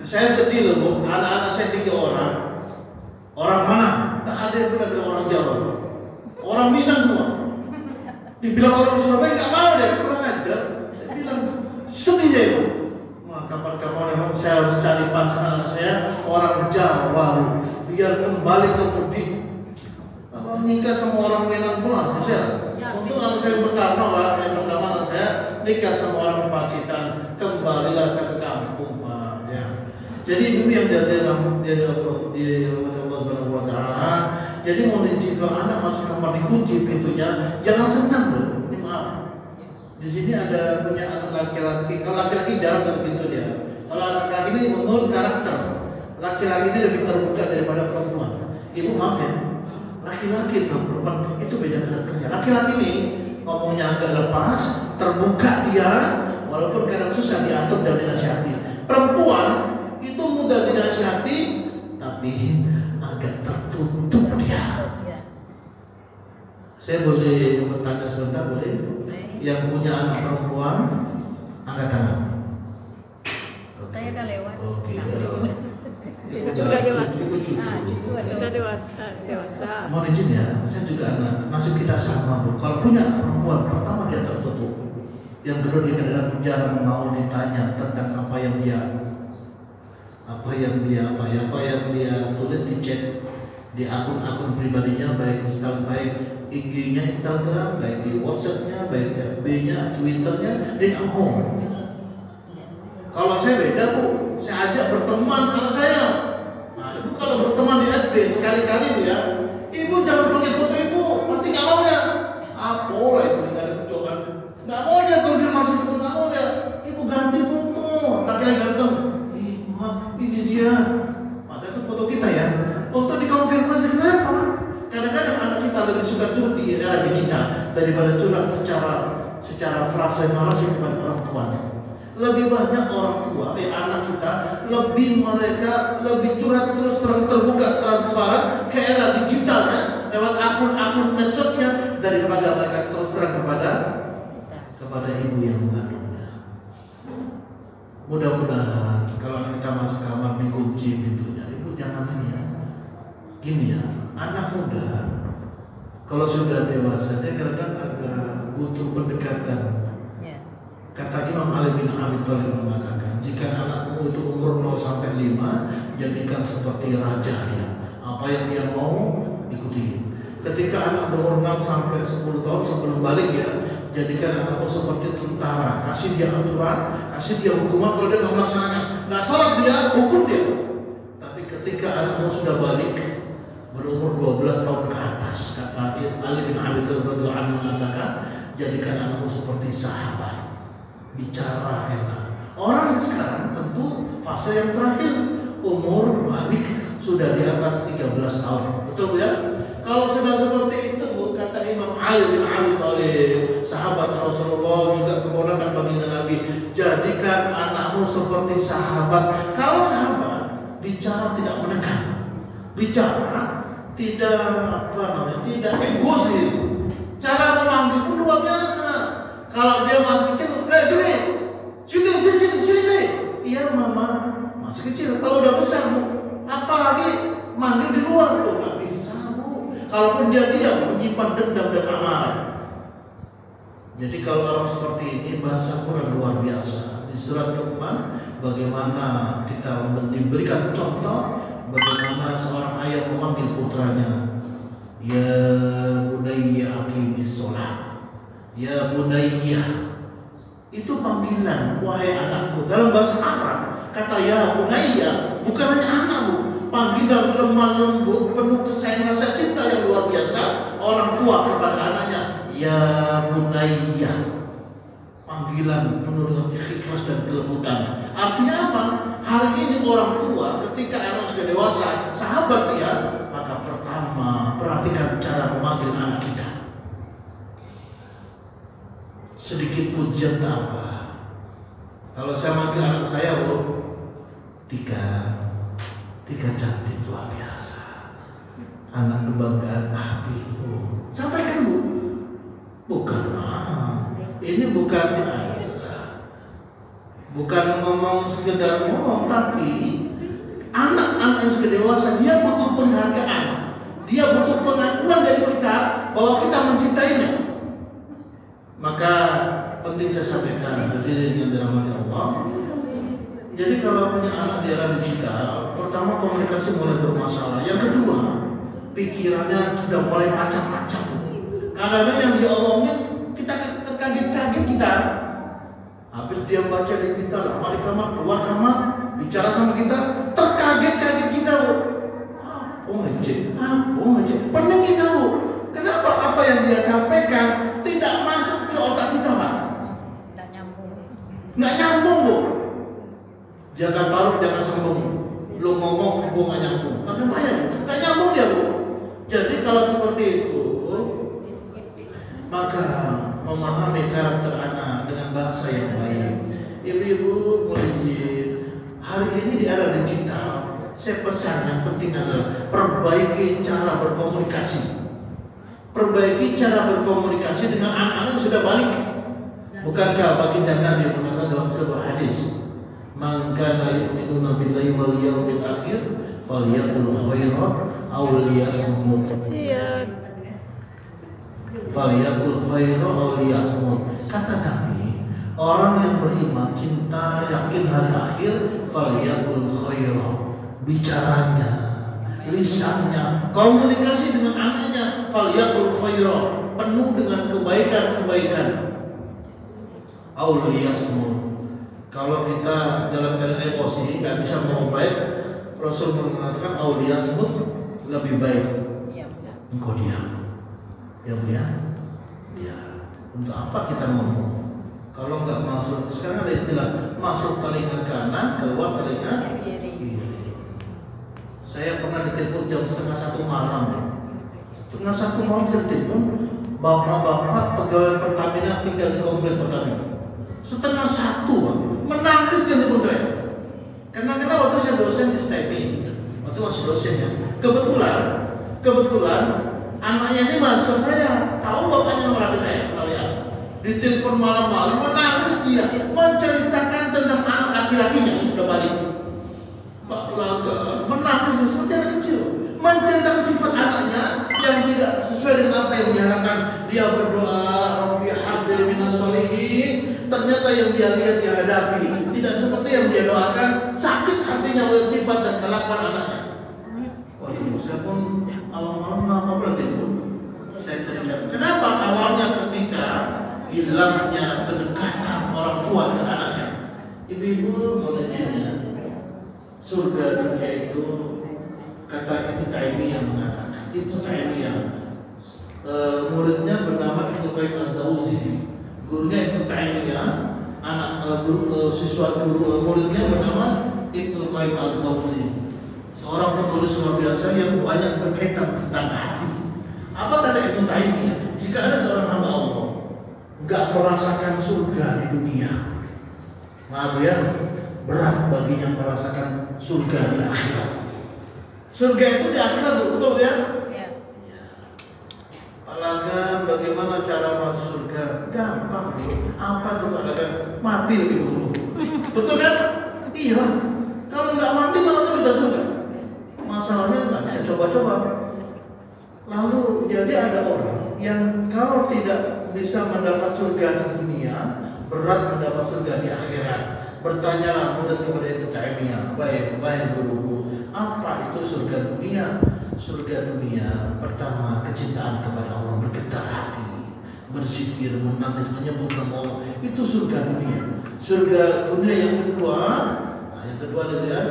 Speaker 4: Saya sedih loh bu. Anak-anak saya 3 orang. Orang mana? Tak ada yang pernah bilang orang Jawa. Orang Minang semua. Dibilang orang Surabaya nggak mau deh, kurang ajar. Saya bilang sedih ya ibu. Kapan-kapan memang saya harus cari pasangan anak saya orang Jawa biar kembali ke budi. Kalau nikah sama orang Minang pula saya. Untuk anak saya pertama yang pertama anak saya nikah sama orang Pacitan, kembalilah saya ke kampung pak. Ya. Jadi ibu yang dia Allah Subhanahu Wa Taala. Jadi mau kalau anak masuk kamar dikunci pintunya, jangan senang loh. Ini maaf. Di sini ada punya anak laki-laki. Kalau laki-laki jarang ke pintu dia. Kalau anak laki ini menurut karakter, laki-laki ini lebih terbuka daripada perempuan. Ibu maaf ya, laki-laki dan perempuan itu beda karakternya. Laki-laki ini ngomongnya agak lepas, terbuka dia, walaupun kadang susah diatur dan dinasihati. Perempuan itu mudah dinasihati, tapi agak tertutup dia. Saya boleh bertanya sebentar, boleh? Yang punya anak perempuan, angkat tangan.
Speaker 3: Saya udah lewat.
Speaker 4: Oke.
Speaker 2: Sudah dewasa. Sudah dewasa.
Speaker 4: Mohon izin ya, saya juga anak. Nasib kita sama bu. Kalau punya anak perempuan, pertama dia tertutup. Yang kedua dia kadang jarang mau ditanya tentang apa yang dia tulis di chat, di akun-akun pribadinya, baik IG-nya Instagram, baik di WhatsApp-nya, baik FB-nya, Twitter-nya, dia nggak mau. Kalau saya beda bu, saya ajak berteman anak saya. Nah itu kalau berteman di FB sekali-kali bu ya, ibu jangan pakai foto ibu, pasti nggak mau dia. Boleh itu nggak ada kecocokan, nggak mau dia konfirmasi itu, nggak mau dia. Ibu ganti foto, laki-laki ganteng. Maaf, ini dia. Padahal itu foto kita ya, untuk dikonfirmasi kenapa? Kadang-kadang anak kita lebih suka curhat di era digital daripada curhat secara frasa narasi kepada orang tuanya. Lebih banyak orang tua, anak kita mereka lebih curhat terus terbuka transparan ke era digitalnya lewat akun-akun medsosnya daripada mereka terus terang kepada ibu yang mengandungnya. Mudah-mudahan kalau kita masuk kamar dikunci pintunya, ibu jangan ini ya. Gini ya, anak muda kalau sudah dewasa dia kadang agak butuh pendekatan. Kata Imam Ali bin Abi Thalib mengatakan, jika anakmu itu umur 0 sampai 5, jadikan seperti raja dia. Apa yang dia mau ikuti. Ketika anak berumur 6 sampai 10 tahun sebelum balik ya, jadikan anakmu seperti tentara. Kasih dia aturan, kasih dia hukuman. Kalau dia nggak melaksanakan, nggak salat dia, hukum dia. Tapi ketika anakmu sudah balik, berumur 12 tahun ke atas, kata Ali bin Abi Thalib radhiyallahu anhu mengatakan, jadikan anakmu seperti sahabat, bicara enak. Orang sekarang tentu fase yang terakhir, umur balik sudah di atas 13 tahun, betul ya? Kalau sudah seperti itu, Bu, kata Imam Ali bin Abi Thalib, sahabat Rasulullah juga keponakan baginda Nabi, jadikan anakmu seperti sahabat. Kalau sahabat bicara tidak menekan, bicara tidak egois, cara memanggil pun luar biasa. Kalau dia masih kecil, sini, iya mama masih kecil. Kalau udah besar, Bu, apalagi manggil di luar, Bu, nggak bisa, Bu. Kalaupun dia diam, menyimpan dendam dan amarah. Jadi kalau orang seperti ini, bahasa Quran luar biasa. Di surat Luqman, bagaimana kita diberikan contoh bagaimana seorang ayah memanggil putranya, ya bunayya aqimis shalah, ya bunayya. Itu panggilan, wahai anakku. Dalam bahasa Arab, kata ya bunayya bukan hanya anakmu, panggilan lemah lembut, penuh kesayangan, rasa cinta yang luar biasa orang tua kepada anaknya, ya bunayya. Panggilan penuh dengan ikhlas dan kelembutan. Artinya apa? Hari ini orang tua ketika anak sudah dewasa, sahabat dia, maka pertama perhatikan cara memanggil anak kita. Sedikit pujian tak apa. Kalau saya manggil anak saya, Bu, tiga cantik luar biasa, anak kebanggaan hati. Sampaikan, Bu. Bukan ini bukan ngomong sekedar ngomong, tapi anak-anak yang sudah dewasa dia butuh penghargaan, dia butuh pengakuan dari kita bahwa kita mencintainya. Maka penting saya sampaikan, hadirin yang dirahmati Allah. Jadi kalau punya anak di era digital, pertama komunikasi mulai bermasalah. Yang kedua, pikirannya sudah mulai macam-macam. Kadang-kadang yang dia omongin kita terkaget-kaget kita. Habis dia baca di kita, lama di kamar, keluar kamar, bicara sama kita, terkaget-kaget kita, Bu. Apa ngecek? Pening kita, Bu. Kenapa apa yang dia sampaikan tidak masuk ke otak kita, Pak? Nggak nyambung, Bu. Jaga taruh, jangan sombong. Lu ngomong, gua nggak nyambung. Nggak nyambung dia, Bu. Jadi kalau seperti itu, maka memahami karakter anak dengan bahasa yang baik. Ibu-ibu hari ini di era digital, saya pesan yang penting adalah perbaiki cara berkomunikasi. Perbaiki cara berkomunikasi dengan anak-anak yang sudah balik. Bukankah baginda Nabi mengatakan dalam sebuah hadis, "Man kana yu'minu billahi wal yawmil akhir falyaqul khairan aw liyasmut." Falyaqul khairan aw liyasmut. Kata Nabi, orang yang beriman, cinta, yakin hari akhir, falyaqul khairan, bicaranya, lisannya, komunikasi dengan anaknya, falyaqul khairan, penuh dengan kebaikan-kebaikan. Aw liyasmut. Kalau kita dalam keadaan emosi nggak bisa ngomong baik, Rasul mengatakan aw liyasmut, lebih baik engkau diam. Ya, Bu, ya. Untuk apa kita ngomong? Kalau nggak masuk, sekarang ada istilah masuk telinga kanan, keluar telinga kiri. Saya pernah ditelepon jam 1:30 malam. 1:30 malam saya telepon bapak-bapak pegawai Pertamina tinggal di komplek Pertamina. 1:30, Bang. Menangis dia telepon saya. Karena waktu saya dosen di STEPI, waktu masih dosen ya. Kebetulan anaknya ini mahasiswa saya, tahu bapaknya nomor HP saya, tahu ya. Ditelepon malam-malam, menangis dia, menceritakan tentang anak laki-lakinya yang sudah balik. Pak Laga menangis seperti anak kecil, menceritakan sifat anaknya yang tidak sesuai dengan apa yang diharapkan. Dia berdoa, Rabbi habli minas sholihin. Ternyata yang dia lihat dia hadapi tidak seperti yang dia doakan. Sakit hatinya oleh sifat dan kelakuan anaknya. Waduh, saya pun malam-malam nggak mau berhenti, Bu. saya terikat. Kenapa? Awalnya ketika hilangnya kedekatan orang tua dengan anaknya. Ibu-ibu boleh tanya, surga dunia itu kata itu Taimiyah mengatakan. Itu Taimiyah. Muridnya bernama Ibnu Qayyim Az-Zawzi. Gurunya Ibnu Taimiyah, muridnya bernama Ibnu Qayyim Az-Zawzi. Seorang penulis luar biasa yang banyak berkaitan tentang hati. Apa kata Ibnu Taimiyah? Jika ada seorang hamba Allah nggak merasakan surga di dunia, maaf ya, berat baginya merasakan surga di akhirat. Surga itu di akhirat, betul ya? Apalagi bagaimana cara masuk surga? Gampang. Apa tuh katakan? Mati lebih dulu. Betul kan? Iya. Kalau nggak mati malah tuh kita surga. Masalahnya nggak bisa coba-coba. Lalu jadi ada orang yang kalau tidak bisa mendapat surga di dunia, berat mendapat surga di akhirat. Bertanyalah murid kepada Ibnu Taimiyah, baik guruku, apa itu surga dunia? Surga dunia pertama kecintaan kepada Allah, bergetar hati, berzikir, menangis, menyebut nama Allah, itu surga dunia. Surga dunia yang kedua dia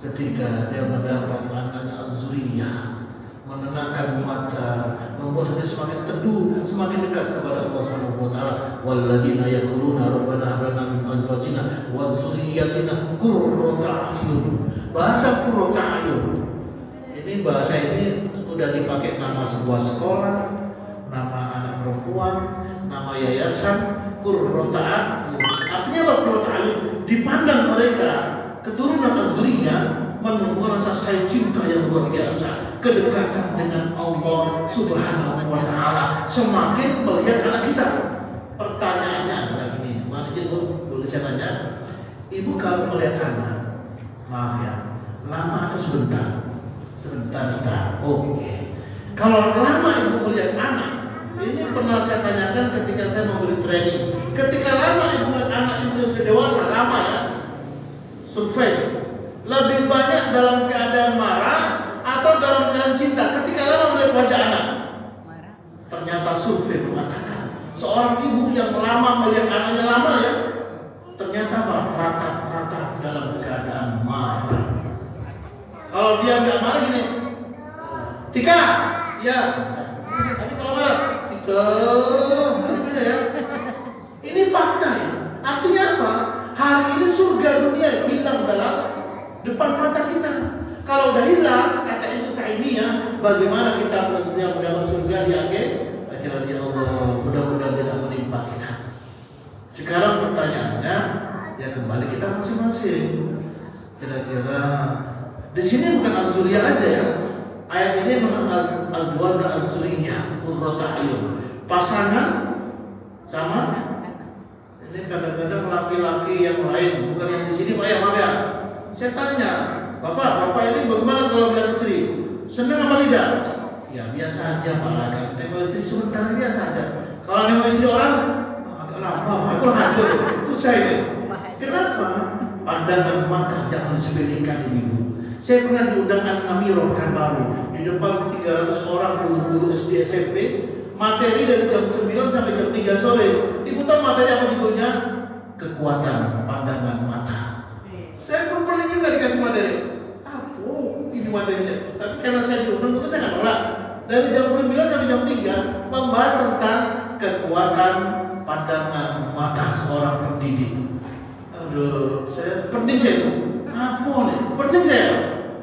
Speaker 4: ketika dia mendapat anaknya Az-Zuriyah, menenangkan mata, membuat dia semakin teduh, semakin dekat kepada Allah Subhanahu wa taala. Walladzina yaquluna rabbana hab lana min azwajina wa dzurriyyatina qurrata a'yun. Bahasa qurrata a'yun. Ini bahasa ini sudah dipakai nama sebuah sekolah, nama anak perempuan, nama yayasan, qurrata a'yun. Artinya apa qurrata a'yun? Dipandang mereka keturunan Az-Zuriyah merasa sayang cinta yang luar biasa, kedekatan dengan Allah Subhanahu wa taala, semakin melihat anak kita. Pertanyaannya adalah gini, mana ibu boleh saya nanya, ibu kalau melihat anak, maaf ya, lama atau sebentar? Sebentar. Oke. Kalau lama ibu melihat anak, ini pernah saya tanyakan ketika saya memberi training. Ketika lama ibu melihat anak ibu yang sudah dewasa, lama ya, survei. Lebih banyak dalam keadaan marah atau dalam keadaan cinta ketika lama melihat wajah anak? Marah. Ternyata survei mengatakan seorang ibu yang lama melihat anaknya lama ya, ternyata rata-rata dalam keadaan marah. Kalau dia nggak marah gini, Tika, ya. Tapi kalau marah, Tika, itu beda ya. Ini fakta ya. Artinya apa? Hari ini surga dunia hilang dalam depan mata kita. Kalau udah hilang, kata Ibnu Taimiyah, bagaimana kita mendapat surga di akhirat? Ya Allah, mudah-mudahan tidak menimpa kita. Sekarang pertanyaannya, ya kembali kita masing-masing. Kira-kira di sini bukan Az-Zuriyah aja ya. Ayat ini mengatakan azwaja Az-Zuriyah, qurrata a'yun. Pasangan sama. Ini kadang-kadang laki-laki yang lain, bukan yang di sini, Pak ya, maaf ya. Saya tanya, Bapak ini bagaimana kalau melihat istri? Senang apa tidak? Ya biasa aja Pak lagi. Nengok istri sebentar biasa aja. Kalau nengok istri orang, agak lama, aku hancur. Susah ini. Kenapa? Pandangan mata jangan disepelekan ibu. Saya pernah diundang An-Namirah Pekanbaru di depan 300 orang guru-guru SD SMP. Materi dari jam 9 sampai jam 3 sore. Ibu tahu materi apa judulnya? Kekuatan pandangan mata. Saya pun pernah juga dikasih materi. Ini materinya. Tapi karena saya diundang itu saya nggak nolak. Dari jam 9 sampai jam 3 membahas tentang kekuatan pandangan mata seorang pendidik. Aduh, saya penting saya itu. Apa nih? Penting saya.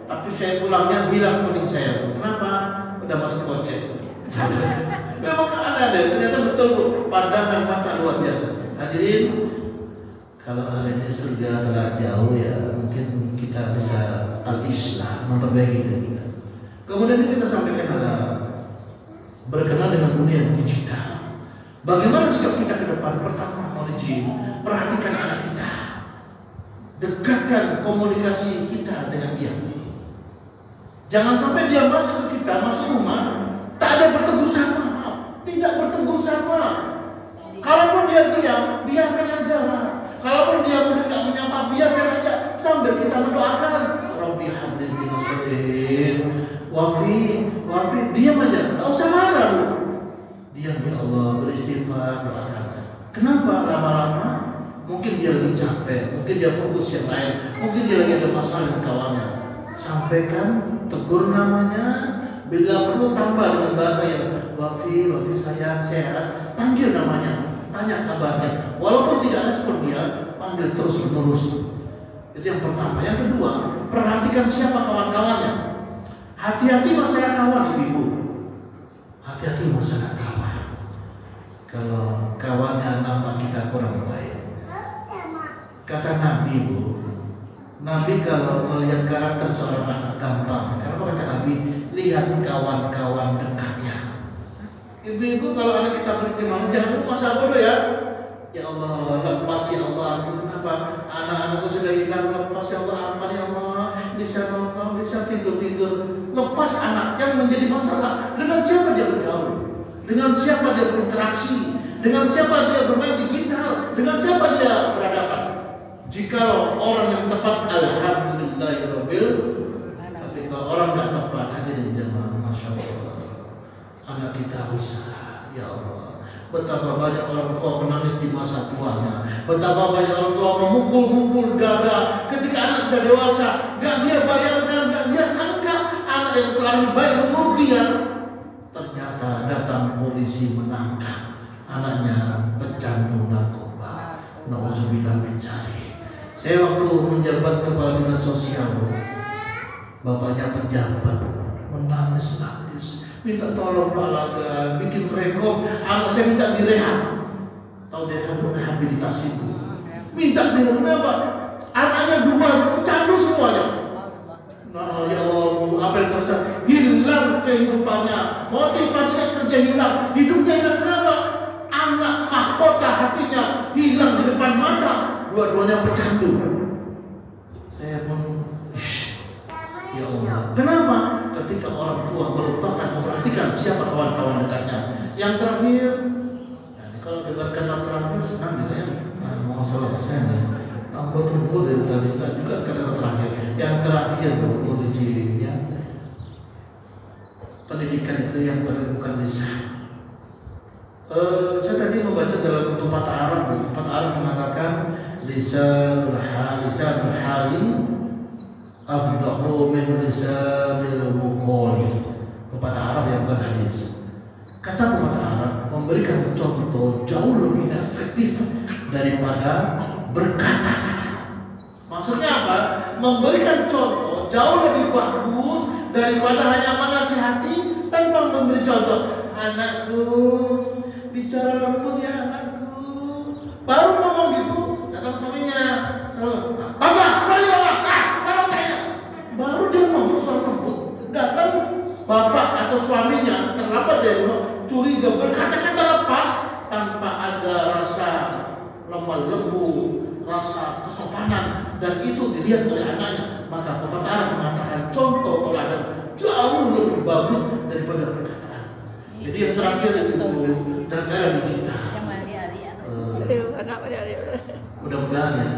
Speaker 4: Tapi saya pulangnya hilang penting saya. Kenapa? Udah masuk kocek. Memang ada. Ternyata betul Bu. Pandangan mata luar biasa. Hadirin, kalau hari ini surga telah jauh ya, mungkin kita bisa al-islah, memperbaiki diri kita. Kemudian kita sampaikan adalah berkenaan dengan dunia digital. Bagaimana sikap kita ke depan? Pertama, mohon izin, perhatikan anak kita. Dekatkan komunikasi kita dengan dia. Jangan sampai dia masuk ke kita, masuk rumah, tak ada bertegur sapa. Tidak bertegur sapa. Kalaupun dia diam, biarkan aja lah. Kalaupun dia mungkin tak menyapa, biarkan aja sambil kita mendoakan. Rabbi hamdin bin Wafi, diam aja, tak usah marah. diam ya Allah, beristighfar, doakan. Kenapa lama-lama? Mungkin dia lagi capek, mungkin dia fokus yang lain, mungkin dia lagi ada masalah dengan kawannya. Sampaikan, tegur namanya, bila perlu tambah dengan bahasa yang Wafi sayang, sehat, panggil namanya, tanya kabarnya. Walaupun tidak respon dia, panggil terus menerus. Itu yang pertama. Yang kedua, perhatikan siapa kawan-kawannya. Hati-hati masalah kawan, ibu. Hati-hati masalah kawan. Kalau kawannya nama kita kurang baik, kata Nabi, Bu, Nabi kalau melihat karakter seorang anak gampang. Kenapa kata Nabi? Lihat kawan-kawan dekatnya. Ibu-ibu kalau anak kita pergi kemana, jangan masa bodoh ya. Ya Allah, lepas ya Allah aku. Kenapa? Anak-anakku sudah hilang, lepas ya Allah, aman ya Allah. Bisa nonton, bisa tidur-tidur. Lepas anak yang menjadi masalah. Dengan siapa dia bergaul? Dengan siapa dia berinteraksi? Dengan siapa dia bermain digital? Dengan siapa dia berhadapan? Jika orang yang tepat, alhamdulillahirabbil. Tapi kalau orang tidak tepat, hadirin jemaah, masya Allah, anak kita usaha, ya Allah. Betapa banyak orang tua menangis di masa tuanya. Betapa banyak orang tua memukul-mukul dada ketika anak sudah dewasa. Gak dia bayangkan, gak dia sangka anak yang selalu baik menurut dia. Ternyata datang polisi menangkap anaknya pecandu narkoba. Nauzubillah min dzalik. Saya waktu menjabat kepala dinas sosial, bapaknya pejabat, menangis, minta tolong Pak Lagan, bikin rekom, anak saya minta direhab. Tahu direhab, rehabilitasi, Bu. Minta direhab, kenapa? Anaknya dua, pecandu semuanya. Nah ya Allah, apa yang terjadi? Hilang kehidupannya, motivasinya kerja hilang, hidupnya hilang. Kenapa? Anak mahkota hatinya hilang di depan mata. Dua-duanya pecandu. Saya pun, ya Allah. Kenapa? Ketika orang tua melupakan memperhatikan siapa kawan-kawan dekatnya. Yang terakhir, kalau dengar kata terakhir senang gitu ya. Mau selesai nih. Betul-betul dari tadi juga kata terakhir. Yang terakhir ya. Pendidikan itu yang bukan lisan. Saya tadi membaca dalam pepatah Arab. Pepatah Arab mengatakan lisanul hali afdahu min lisanil muqali. Pepatah Arab yang bukan hadis. Kata pepatah Arab, memberikan contoh jauh lebih efektif daripada berkata-kata. Maksudnya apa? Memberikan contoh jauh lebih bagus daripada hanya menasihati tanpa memberi contoh. Anakku, bicara lembut ya anakku. Baru ngomong gitu, datang suaminya, selalu, Bapak, mari Bapak, baru saya. Baru dia ngomong soal lembut, datang bapak atau suaminya terlambat dari rumah, curiga, berkata-kata lepas tanpa ada rasa lemah lembut, rasa kesopanan, dan itu dilihat oleh anaknya. Maka pepatah Arab mengatakan contoh teladan jauh lebih bagus daripada perkataan. Jadi yang terakhir itu terkadang dicinta. Mudah-mudahan ya,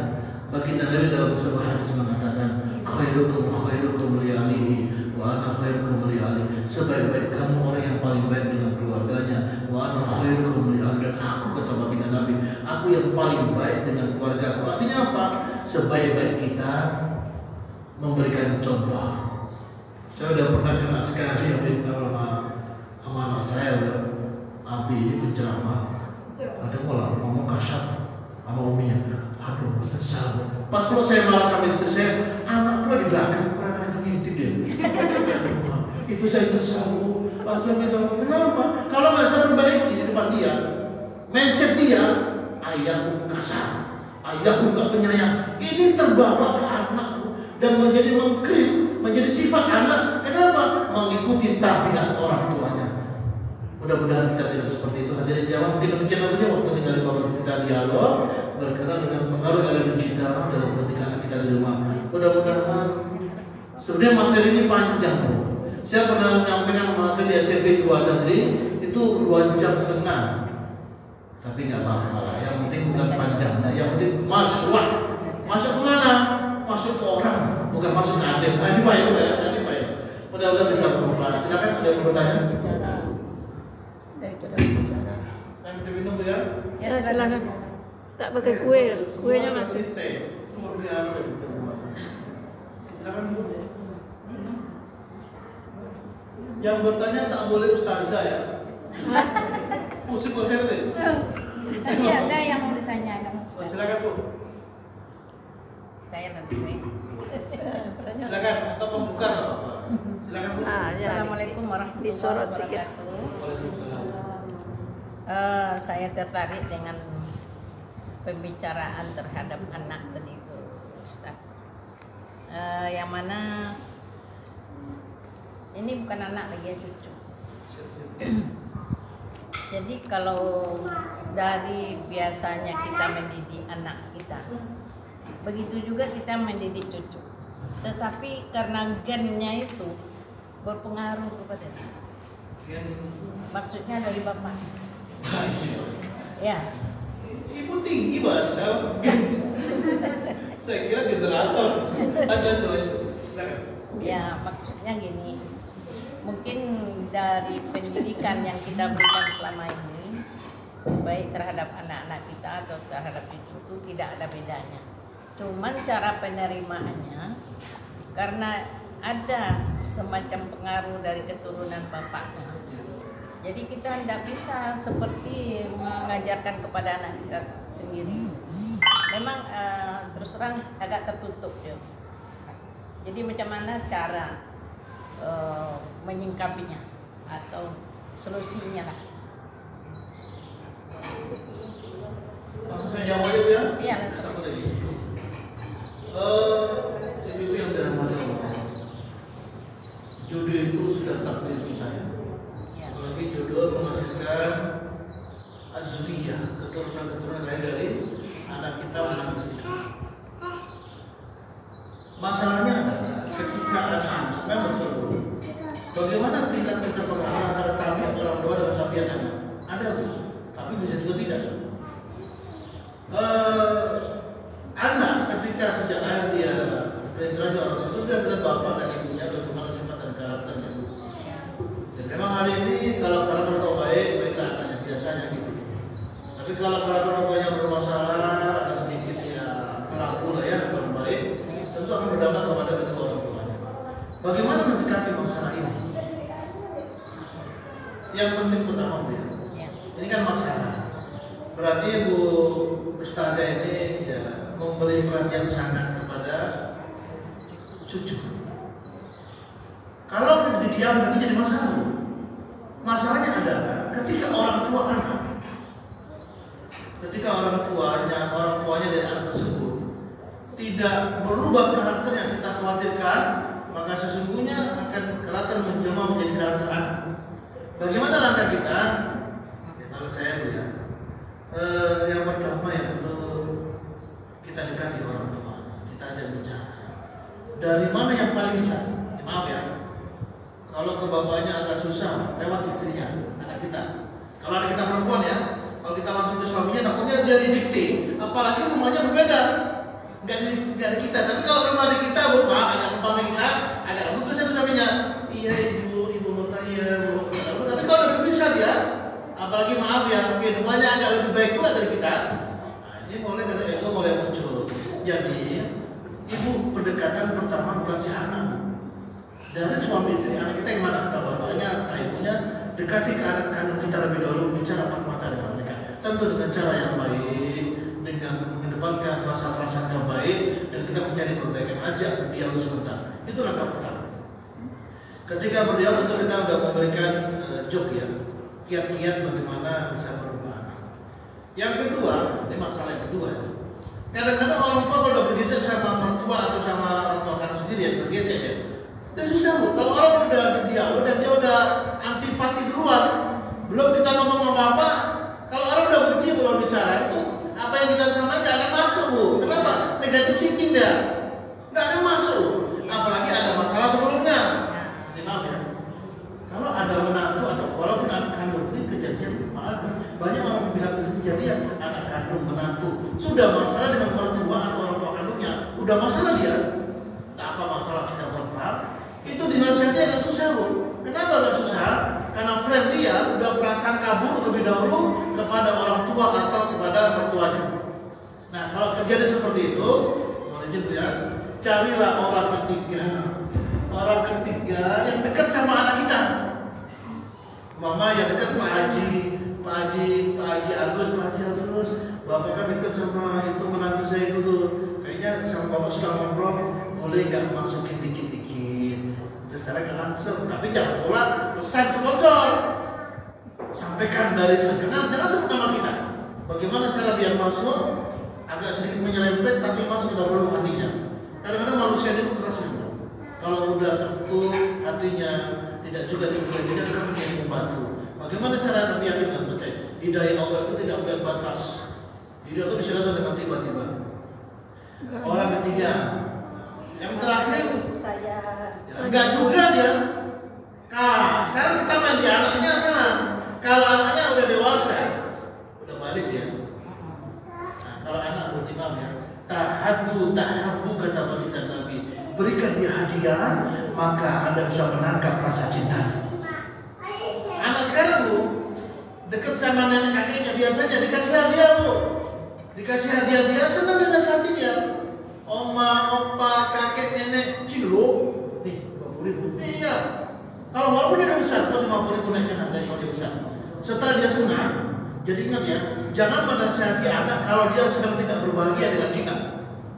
Speaker 4: baginda Nabi dalam sebuah hadis mengatakan khairukum li ahlihi wa ana khairukum li ahli. Sebaik-baik kamu orang yang paling baik dengan keluarganya, wa ana khairukum li ahli. Dan aku, kata baginda Nabi, aku yang paling baik dengan keluargaku. Artinya apa? Sebaik-baik kita memberikan contoh. Saya udah pernah kena sekali sama anak saya, Abi ini penceramah. Ada malah ngomong kasar sama uminya. Aduh, kesal. Pas kalau saya marah sama istri saya, anak pula di belakang kurang aja ngintip dia. Itu saya kesal. Langsung minta, kenapa? Kalau nggak saya perbaiki di depan dia, mindset dia, ayahku kasar, ayahku nggak penyayang. Ini terbawa ke anakku dan menjadi mengkrit, menjadi sifat anak. Kenapa? Mengikuti tabiat orang tuanya. Mudah-mudahan kita tidak seperti itu. Hadirin jamaah, mungkin demikian aja waktu tinggal di bawah kita dialog berkenaan dengan pengaruh yang ada digital dalam pendidikan kita di rumah. Mudah-mudahan sebenarnya materi ini panjang. Saya pernah menyampaikan materi di SMP 2 negeri itu 2,5 jam. Tapi nggak apa-apa lah. Yang penting bukan panjangnya. Yang penting masuk. Masuk ke mana? Masuk ke orang, bukan masuk ke adem. Ini baik ya. Ini baik. Mudah-mudahan bisa bermanfaat. Silakan ada yang bertanya.
Speaker 2: Daripada
Speaker 4: Saya bisa minum Bu ya?
Speaker 2: Ya, silakan. Tak pakai kue, kuenya masih.
Speaker 4: Teh, luar biasa. Silakan Bu. Yang bertanya tak boleh ustazah ya? Pusing kok saya tadi.
Speaker 3: Tadi ada yang mau ditanyakan.
Speaker 4: Silakan Bu.
Speaker 3: Saya nanti.
Speaker 4: Silakan atau pembuka atau apa? Silakan Bu.
Speaker 2: Ah, ya.
Speaker 3: Assalamualaikum warahmatullahi
Speaker 2: Disorot sedikit.
Speaker 3: wabarakatuh.
Speaker 4: Waalaikumsalam.
Speaker 3: Saya tertarik dengan pembicaraan terhadap anak tadi itu, Ustaz. Yang mana ini bukan anak lagi ya, cucu. Jadi kalau dari biasanya kita mendidik anak kita, begitu juga kita mendidik cucu. Tetapi karena gennya itu berpengaruh kepada dia. Maksudnya dari bapak. Ya.
Speaker 4: Ibu tinggi bahasa. Saya kira generator. Silakan.
Speaker 3: Ya, maksudnya gini. Mungkin dari pendidikan yang kita berikan selama ini, baik terhadap anak-anak kita atau terhadap cucu itu tidak ada bedanya. Cuman cara penerimaannya, karena ada semacam pengaruh dari keturunan bapaknya. Jadi kita tidak bisa seperti mengajarkan kepada anak kita sendiri. Memang terus terang agak tertutup ya. Jadi macam mana cara menyingkapinya atau solusinya lah.
Speaker 4: Langsung saya jawab aja Bu ya?
Speaker 3: Iya, langsung
Speaker 4: Satu
Speaker 3: aja.
Speaker 4: lagi. Ibu yang dirahmati Allah. Jodoh itu sudah takdir kita ya.
Speaker 3: Ya.
Speaker 4: Apalagi jodoh menghasilkan azriyah, keturunan-keturunan lain dari anak kita, anak kita. Masalahnya adalah ketika anak-anak kan bertelur, bagaimana tingkat keterpengaruhan antara tabiat orang tua dengan tabiat anak? Ada Bu, tapi bisa juga tidak. Anak ketika sejak lahir dia berinteraksi orang tua, dia melihat bapak dan ibunya bagaimana sifat dan karakternya. Dan memang hari ini kalau karakter orang tua baik, baiklah anaknya biasanya gitu. Tapi kalau karakter orang tuanya bermasalah, ada sedikit ya pelaku lah ya, kurang baik, tentu akan berdampak kepada kedua orang tuanya. Bagaimana mensikapi masalah ini? Yang penting pertama Bu ya,
Speaker 3: Ya.
Speaker 4: ini kan masalah. Berarti Bu Ustazah ini ya memberi perhatian sangat kepada cucu. Kalau didiamkan ini jadi masalah Bu. Masalahnya adalah ketika orang tua anak, ketika orang tuanya dari anak tersebut tidak berubah karakter yang kita khawatirkan, maka sesungguhnya akan karakter menjelma menjadi karakter anak. Bagaimana langkah kita? Ya, kalau saya Bu ya, yang pertama ya tentu kita dekati orang tua, kita ajak bicara. Dari mana yang paling bisa? Maaf ya, kalau ke bapaknya agak susah, lewat istrinya, anak kita. Kalau anak kita perempuan ya, kalau kita langsung ke suaminya, takutnya dia didikte. Apalagi rumahnya berbeda, nggak di kita. Tapi kalau rumah di kita, Bu, agak lembang kita, agak lembut terus itu suaminya. Iya ibu Nurta, iya Bu. Tapi kalau udah bisa dia, apalagi maaf ya, kehidupannya agak lebih baik pula dari kita. Nah, ini mulai ada ego mulai muncul. Jadi ibu pendekatan pertama bukan si anak. Dari suami istri, anak kita yang mana? Entah bapaknya, entah ibunya, dekati ke anak kandung kita lebih dahulu, bicara mata dengan mereka. Tentu dengan cara yang baik, dengan mengedepankan rasa-rasa yang baik, dan kita mencari perbaikan, ajak berdialog sebentar. Itu langkah pertama. Ketika berdialog tentu kita sudah memberikan joke ya, kiat-kiat bagaimana bisa berubah anak. Yang kedua, ini masalah yang kedua ya. Kadang-kadang orang tua kalau udah bergeser sama mertua atau sama orang tua kanan sendiri ya, bergeser ya. Dia susah Bu, kalau orang udah berdialog dan dia udah antipati duluan, belum kita ngomong apa-apa, kalau orang udah benci belum bicara itu, apa yang kita sampaikan nggak akan masuk Bu. Kenapa? Negatif thinking dia, nggak akan masuk. Apalagi ada masalah sebelumnya. Ini maaf ya, kalau ada menantu atau walaupun anak kandung, ini kejadian maaf, banyak orang bilang kejadian anak kandung menantu sudah masalah dengan mertua atau orang tua kandungnya, udah masalah dia. Tak apa masalah kita belum paham, itu dinasihati agak susah Bu. Kenapa agak susah? Karena friend dia udah prasangka buruk lebih dahulu kepada orang tua atau kepada mertuanya. Nah, kalau terjadi seperti itu, mohon izin ya, carilah orang ketiga yang dekat sama anak kita. Mama yang dekat Pak Haji Agus, Bapak kan dekat sama itu menantu saya dulu. Kayaknya sama Bapak sudah ngobrol, boleh nggak masukin dikit-dikit. Terus sekarang nggak langsung, tapi jangan pula pesan sponsor. Sampaikan dari jangan sebut nama kita. Bagaimana cara biar masuk? Agak sedikit menyerempet tapi masuk ke dalam hatinya. Kadang-kadang manusia itu keras juga. Kalau udah tertutup hatinya, tidak juga diperhatikan kan dia membantu. Bagaimana cara keyakinan percaya? Hidayah Allah itu tidak melihat batas. Hidayah itu bisa datang dengan tiba-tiba. Orang ketiga, yang terakhir,
Speaker 2: saya
Speaker 4: enggak juga dia. Sekarang kita main di anaknya sekarang. Kalau anaknya udah dewasa, udah balik ya. Nah, kalau anak berimam ya, tahabbu kata baginda Nabi. Berikan dia hadiah, maka Anda bisa menangkap rasa cinta. Anak sekarang Bu, dekat sama nenek kakeknya biasanya dikasih hadiah Bu. Dikasih hadiah dia senang dan nasihati dia. Oma, opa, kakek, nenek, sini dulu. Nih, 20.000. Iya. Kalau walaupun dia besar, kok 50.000 naikkan harganya kalau dia besar. Setelah dia senang, jadi ingat ya, jangan menasihati anak kalau dia sedang tidak berbahagia dengan kita.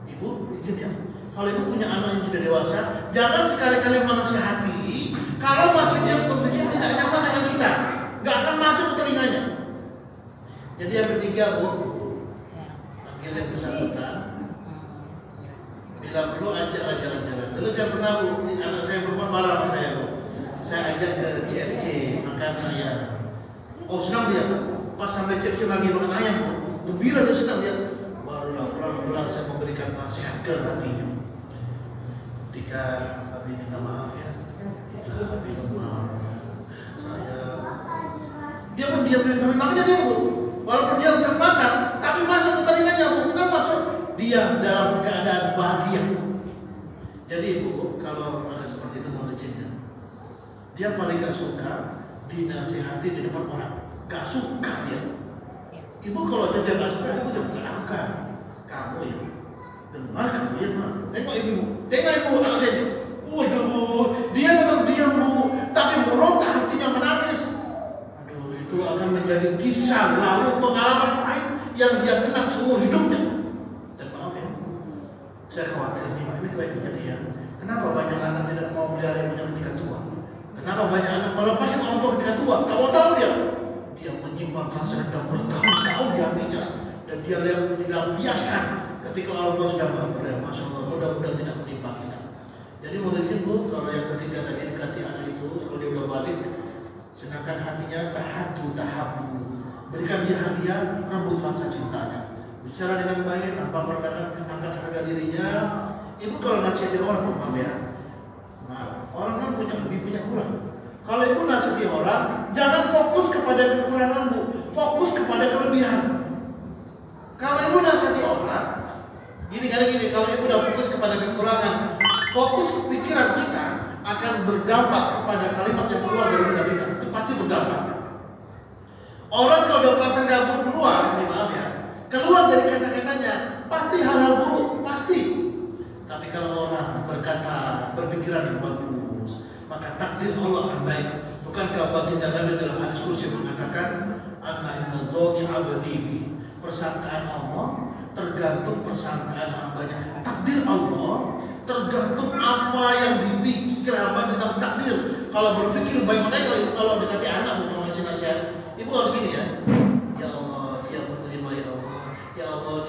Speaker 4: Ibu, izin ya. Kalau ibu punya anak yang sudah dewasa, jangan sekali-kali menasihati kalau masih dia untuk di sini tidak nyaman dengan kita, nggak akan masuk ke telinganya. Jadi yang ketiga Bu, panggil yang bersangkutan. Bila perlu ajak jalan-jalan. Dulu saya pernah Bu, anak saya perempuan marah sama saya Bu. Saya ajak ke CFC makan ayam. Oh senang dia. Pas sampai CFC lagi makan ayam Bu, gembira dia, senang dia. Barulah pelan-pelan saya memberikan nasihat ke hatinya. Ketika Abi minta maaf ya, Abi minta maaf. Dia pun diam makanya dia Bu. Walaupun dia bisa makan, tapi masuk ke telinganya Bu. Kenapa masuk? Dia dalam keadaan bahagia. Jadi Bu, kalau ada seperti itu mohon izinnya. Dia paling gak suka dinasihati di depan orang. Gak suka dia. Ibu kalau dia gak suka, ibu jangan lakukan. Kamu ya, dengar kamu ya mah. Tengok ibu, anak saya. Waduh, dia memang diam Bu, tapi meronta hatinya menangis. Aduh, itu akan menjadi kisah lalu pengalaman pahit yang dia kenang seumur hidupnya. Saya khawatir ini kayak kejadian. Kenapa banyak anak tidak mau melihara ibunya ketika tua? Kenapa banyak anak melepaskan orang tua ketika tua? Kamu tahu dia menyimpan rasa dendam bertahun-tahun di hatinya dan dia dilampiaskan ketika orang tua sudah berdaya. Masya Allah, mudah-mudahan tidak menimpa kita. Jadi menurut Bu, kalau yang ketiga tadi dekati anak itu, kalau dia udah balik, sedangkan hatinya tahabbu, berikan dia hadiah, rambut rasa cintanya. Bicara dengan baik, tanpa merendahkan, angkat harga dirinya. Ibu kalau nasihati orang maaf ya, orang kan lebih punya kurang. Kalau ibu nasihati orang, jangan fokus kepada kekurangan Bu, fokus kepada kelebihan. Kalau ibu nasihati orang, gini, kalau ibu udah fokus kepada kekurangan, fokus pikiran kita akan berdampak kepada kalimat yang keluar dari mulut kita. Itu pasti berdampak. Orang kalau udah perasaan gabung duluan, maaf ya, keluar dari kata-katanya pasti hal-hal buruk, pasti. Tapi kalau orang berpikiran yang bagus, maka takdir Allah akan baik. Bukankah baginda Nabi dalam hadis kursi mengatakan, "Anna inna dzoni abdi," persangkaan Allah tergantung persangkaan hambanya. Takdir Allah tergantung apa yang dipikir hamba tentang takdir. Kalau berpikir baik, makanya kalau dekati anak mau ngasih nasihat, ibu harus gini ya.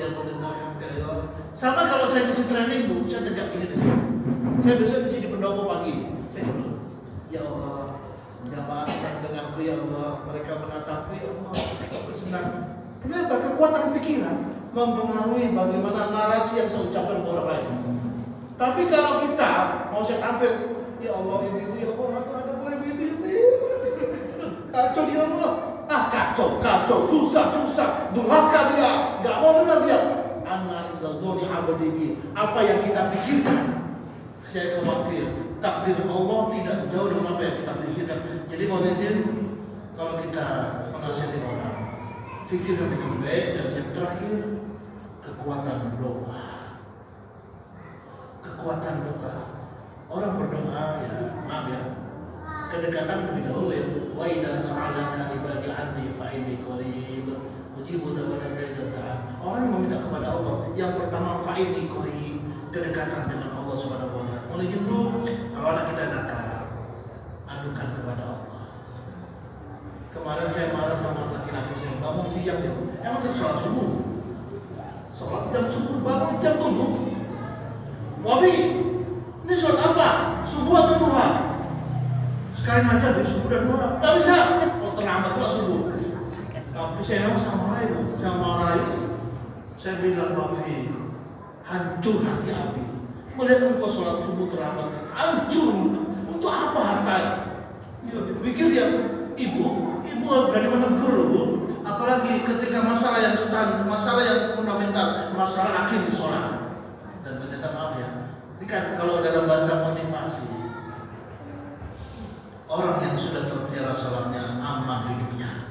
Speaker 4: Dia mendengarkan ya. Sama kalau saya mesti training Bu, saya tegak gini di sini. Saya besok mesti di pendopo pagi. Saya dulu. Ya Allah, jamaah senang denganku ya Allah. Mereka menatapku ya Allah. Aku senang. Kenapa? Kekuatan pikiran mempengaruhi bagaimana narasi yang saya ucapkan ke orang lain. Tapi kalau kita mau saya tampil, ya Allah ibu-ibu ya Allah, ada boleh ibu-ibu. Kacau dia Allah. Kacau, susah, durhaka dia, gak mau dengar dia. Anna idza dzoni abdi, apa yang kita pikirkan, saya khawatir takdir Allah tidak jauh dengan apa yang kita pikirkan. Jadi mau izin, kalau kita menasihati orang, pikir dengan baik, dan yang terakhir kekuatan doa. Kekuatan doa. Orang berdoa ya, maaf ya, kedekatan lebih dahulu ya. Wa idza sa'alaka ibadi anni fa inni qarib ujibu da'wata da'i. Orang yang meminta kepada Allah, yang pertama fa inni qarib, kedekatan dengan Allah Subhanahu wa taala. Oleh itu, kalau anak kita nakal, adukan kepada Allah. Kemarin saya marah sama laki-laki saya, bangun siang dia. Emang tadi sholat subuh? Sholat jam subuh bangun jam 7. Wafi, ini sholat apa? Subuh atau duha? Sekalian aja di subuh dan duha. Gak bisa. Oh, terlambat pula subuh. Tapi saya memang sama Rai, Bu. Sama Rai. Saya bilang, Wafi, hancur hati Abi. Melihat engkau sholat subuh terlambat, hancur. Untuk apa harta? Pikir dia, ibu harus berani menegur loh, Bu. Apalagi ketika masalah yang standar, masalah yang fundamental, masalah akhir di sholat. Dan ternyata maaf ya, ini kan kalau dalam bahasa motivasi, orang yang sudah terpelihara sholatnya aman hidupnya,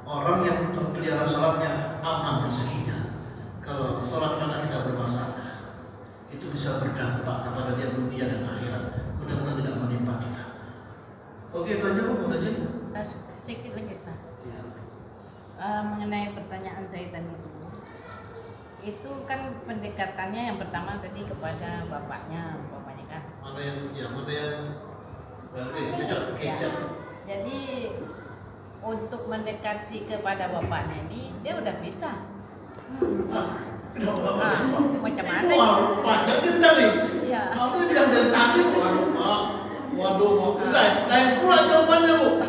Speaker 4: orang yang terpelihara sholatnya aman rezekinya. Kalau sholat anak kita bermasalah, itu bisa berdampak kepada dia dunia dan akhirat. Mudah-mudahan tidak menimpa kita. Oke, itu aja Bu, udah jadi.
Speaker 3: Sedikit lagi Pak.
Speaker 4: Ya.
Speaker 3: Mengenai pertanyaan saya tadi itu kan pendekatannya yang pertama tadi kepada bapaknya kan.
Speaker 4: Mana yang cocok? Oke, siap.
Speaker 3: Jadi untuk mendekati kepada bapaknya ini dia udah bisa. Macam mana?
Speaker 4: Wah, pandang cerita nih.
Speaker 3: Iya.
Speaker 4: Kamu bilang dari tadi, waduh, lain pula jawabannya Bu.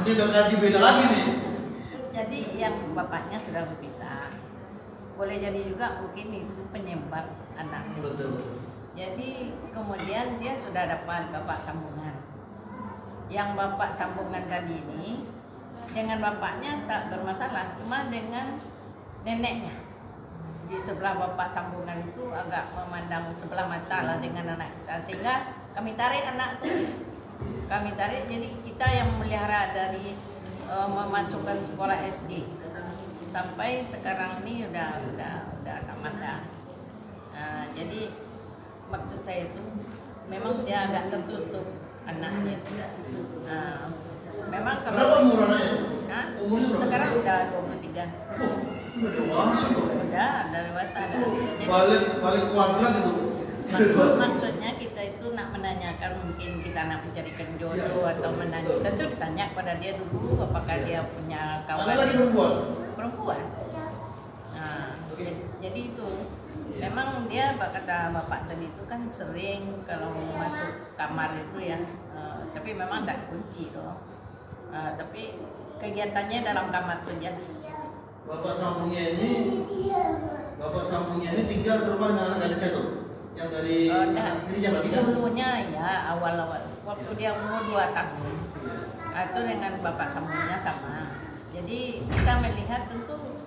Speaker 3: Jadi
Speaker 4: Ini udah kaji beda lagi nih.
Speaker 3: Jadi yang bapaknya sudah berpisah. Boleh jadi juga mungkin itu penyebab anaknya.
Speaker 4: Betul.
Speaker 3: Jadi kemudian dia sudah dapat bapak sambungan. Yang bapak sambungan tadi ini dengan bapaknya tak bermasalah, cuma dengan neneknya. Di sebelah bapak sambungan itu agak memandang sebelah mata lah dengan anak kita, sehingga kami tarik anak itu. Kami tarik, jadi kita yang memelihara dari memasukkan sekolah SD sampai sekarang ini udah tamat dah. Jadi maksud saya itu memang dia agak tertutup anaknya. Memang kalau
Speaker 4: Berapa umur anaknya? Umurnya berapa?
Speaker 3: sekarang udah 23.
Speaker 4: Udah dewasa kok.
Speaker 3: Udah dewasa dah. Jadi
Speaker 4: Balik kuadran itu.
Speaker 3: maksudnya kita itu nak menanyakan, mungkin kita nak mencarikan jodoh atau menanya, tentu ditanya pada dia dulu apakah dia punya kawan.
Speaker 4: Ada lagi
Speaker 3: Perempuan. Nah, jadi itu memang dia kata bapak tadi itu kan sering kalau masuk kamar itu ya, tapi memang tak kunci loh. Tapi kegiatannya dalam kamar tu aja.
Speaker 4: Bapak sambungnya ini tinggal serumah dengan anak gadisnya tuh, yang dari dirinya berarti kan?
Speaker 3: Dulunya ya awal-awal waktu dia umur 2 tahun itu dengan bapak sambungnya sama. Jadi kita melihat tentu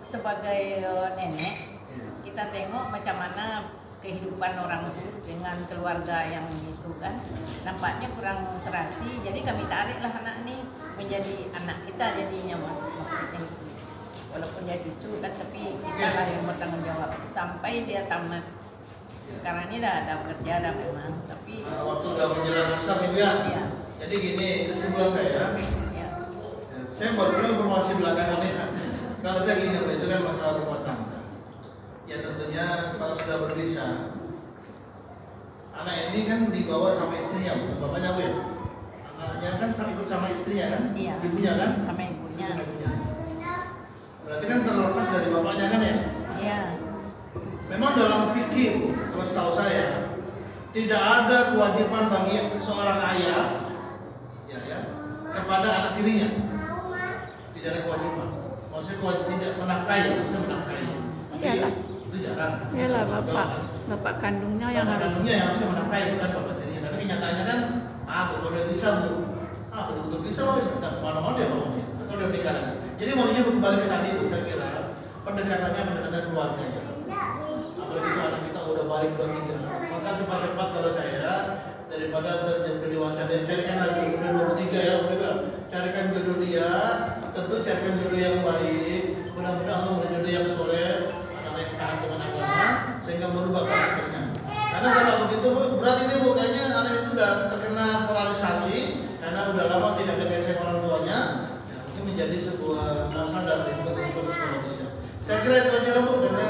Speaker 3: sebagai nenek, kita tengok macam mana kehidupan orang itu dengan keluarga yang itu kan, nampaknya kurang serasi. Jadi kami tariklah anak ini menjadi anak kita jadinya, maksudnya gitu. Walaupun dia cucu kan, tapi kita lah yang bertanggung jawab sampai dia tamat. Sekarang ini dah bekerja dah memang, tapi
Speaker 4: waktu udah menjelang asar ini ya.
Speaker 3: Iya.
Speaker 4: Jadi gini, kesimpulan saya.
Speaker 3: Ya.
Speaker 4: Saya baru punya informasi belakangan nih. Kalau saya gini, Bu, itu kan masalah rumah tangga. Ya tentunya kalau sudah berpisah, anak ini kan dibawa sama istrinya, bukan bapaknya, Bu ya. Anaknya kan ikut sama istrinya kan,
Speaker 3: Iya.
Speaker 4: ibunya kan,
Speaker 3: Sama ibunya.
Speaker 4: Sama ibunya. Berarti kan terlepas dari bapaknya kan ya.
Speaker 3: Iya.
Speaker 4: Memang dalam fikih, kalau setahu saya, tidak ada kewajiban bagi seorang ayah ya kepada anak tirinya. Tidak ada kewajiban. Maksudnya tidak menafkahi, maksudnya menafkahi. Tapi
Speaker 2: Iyalah.
Speaker 4: itu jarang.
Speaker 2: Iyalah bapak kandungnya yang
Speaker 4: Bapak
Speaker 2: harus.
Speaker 4: kandungnya yang harusnya menafkahi, bukan bapak tirinya. Tapi kenyataannya kan, betul dia bisa, Bu. Betul-betul bisa loh, tidak kemana-mana dia bapaknya. Atau dia menikah lagi. Jadi maksudnya kembali ke tadi, Bu, saya kira pendekatannya pendekatan keluarga ya. Apalagi itu anak kita udah balik 23, maka cepat-cepat kalau saya daripada terjadi dewasa dia carikan lagi udah 23 ya, udah carikan jodoh dia, tentu carikan jodoh yang baik. Mudah-mudahan Allah memberi jodoh yang soleh, anak yang taat dengan agama, sehingga merubah karakternya. Karena kalau begitu Bu, berarti ini Bu, kayaknya anak itu udah terkena polarisasi karena udah lama tidak ada gesek orang tuanya. Ya, mungkin menjadi sebuah masalah dari psikologisnya. Saya kira itu aja Bu, karena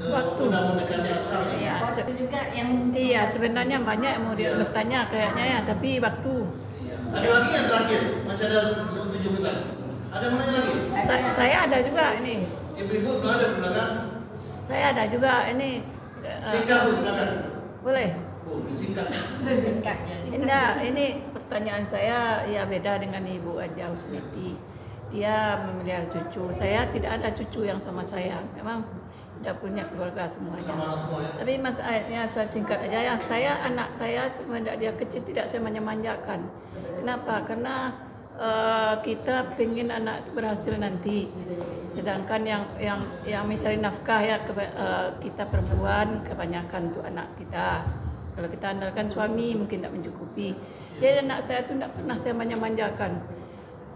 Speaker 2: Waktu.
Speaker 4: sudah mendekati asal.
Speaker 2: Iya,
Speaker 3: Waktu juga yang
Speaker 2: iya sebenarnya banyak yang mau dia bertanya kayaknya ya, tapi waktu.
Speaker 4: Iya. Ada lagi yang terakhir, masih ada 7 menit lagi. Ada yang mau nanya lagi?
Speaker 2: Saya ada juga ini.
Speaker 4: Ibu-ibu belum ada di belakang.
Speaker 2: Saya ada juga ini.
Speaker 4: Singkat Bu, silakan.
Speaker 2: Boleh.
Speaker 4: Bu, singkat.
Speaker 3: singkat ya.
Speaker 2: Indah, ini pertanyaan saya ya beda dengan Ibu Aja Husniti. Dia memelihara cucu. Saya tidak ada cucu yang sama saya. Memang tidak punya keluarga semuanya.
Speaker 4: Sama semuanya.
Speaker 2: Tapi masalahnya saya singkat aja ya. Anak saya semenjak dia kecil tidak saya manja-manjakan. Kenapa? Karena kita pengen anak itu berhasil nanti. Sedangkan yang mencari nafkah ya kita perempuan kebanyakan untuk anak kita. Kalau kita andalkan suami mungkin tidak mencukupi. Jadi anak saya itu tidak pernah saya manja-manjakan.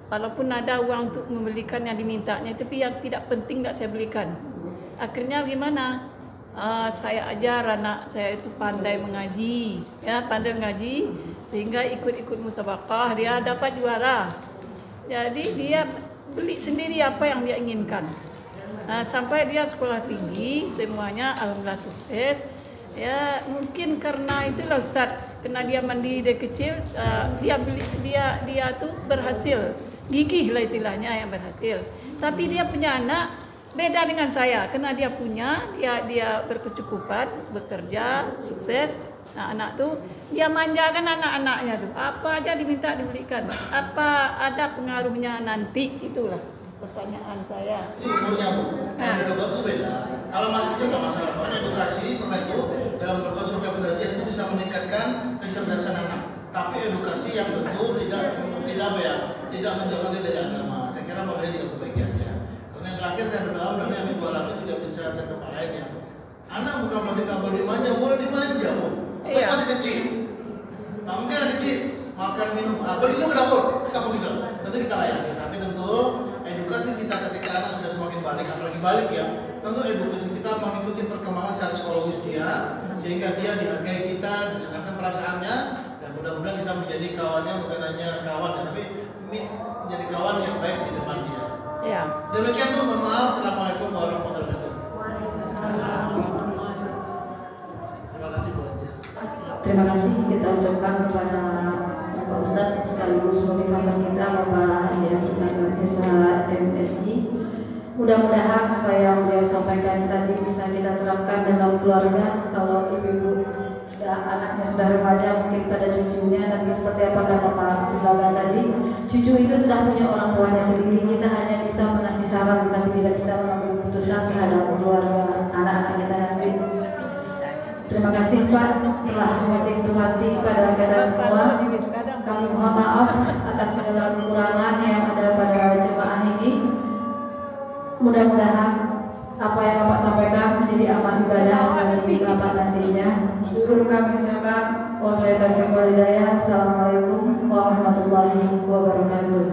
Speaker 2: Walaupun ada uang untuk membelikan yang dimintanya, tapi yang tidak penting tidak saya belikan. Akhirnya gimana? Saya ajar anak saya itu pandai mengaji, ya pandai mengaji, sehingga ikut-ikut musabaqah dia dapat juara. Jadi dia beli sendiri apa yang dia inginkan. Sampai dia sekolah tinggi, semuanya alhamdulillah sukses. Ya mungkin karena itulah Ustaz, karena dia mandiri dari kecil, dia tuh berhasil, gigih lah istilahnya yang berhasil. Tapi dia punya anak beda dengan saya, karena dia berkecukupan, bekerja, sukses. Nah, anak tuh dia manjakan anak-anaknya tuh, apa aja diminta dibelikan. Apa ada pengaruhnya nanti? Itulah pertanyaan saya.
Speaker 4: Umurnya Bu, kalau edukasi itu beda. Kalau masih kecil nggak masalah. Soalnya edukasi pernah itu dalam berbagai survei penelitian itu bisa meningkatkan kecerdasan anak. Tapi edukasi yang tentu tidak menjauhkan dia dari agama. Saya kira modalnya diperbaiki aja. Yang terakhir saya berdoa mudah-mudahan yang Ibu alami juga bisa ke kepalanya ya. Anak bukan berarti nggak boleh dimanja, boleh dimanja Bu. Tapi
Speaker 2: Iya.
Speaker 4: masih kecil. Nah, mungkin anak kecil makan minum, beli minum ke dapur, kita begitu. Tentu kita layani. Tapi tentu edukasi kita ketika anak sudah semakin balik, apalagi balik ya. Tentu edukasi kita mengikuti perkembangan secara psikologis dia, sehingga dia dihargai kita, disenangkan perasaannya, dan mudah-mudahan kita menjadi kawannya bukan hanya kawan ya, tapi menjadi kawan yang baik di depan dia.
Speaker 2: Ya.
Speaker 4: Demikian tuh, mohon maaf. Assalamualaikum warahmatullahi wabarakatuh. Terima kasih Bu Haja.
Speaker 1: Terima kasih kita ucapkan kepada Bapak Ustadz sekaligus motivator kita Bapak Haji Abdul Esa MSI. Mudah-mudahan apa yang beliau sampaikan tadi bisa kita terapkan dalam keluarga. Kalau ibu-ibu anaknya sudah remaja mungkin pada cucunya, tapi seperti apa kata Pak Gagal tadi, cucu itu sudah punya orang tuanya sendiri. Kita hanya bisa mengasih saran tapi tidak bisa mengambil keputusan terhadap keluarga anak-anak kita nanti. Terima kasih Pak telah mengasih informasi kepada kita semua. Kami mohon maaf atas segala kekurangan yang ada pada jemaah ini. Mudah-mudahan apa yang Bapak sampaikan menjadi amal ibadah bagi Bapak nantinya. Guru kami ucapkan wabillahi taufiq wal hidayah. Assalamualaikum warahmatullahi wabarakatuh.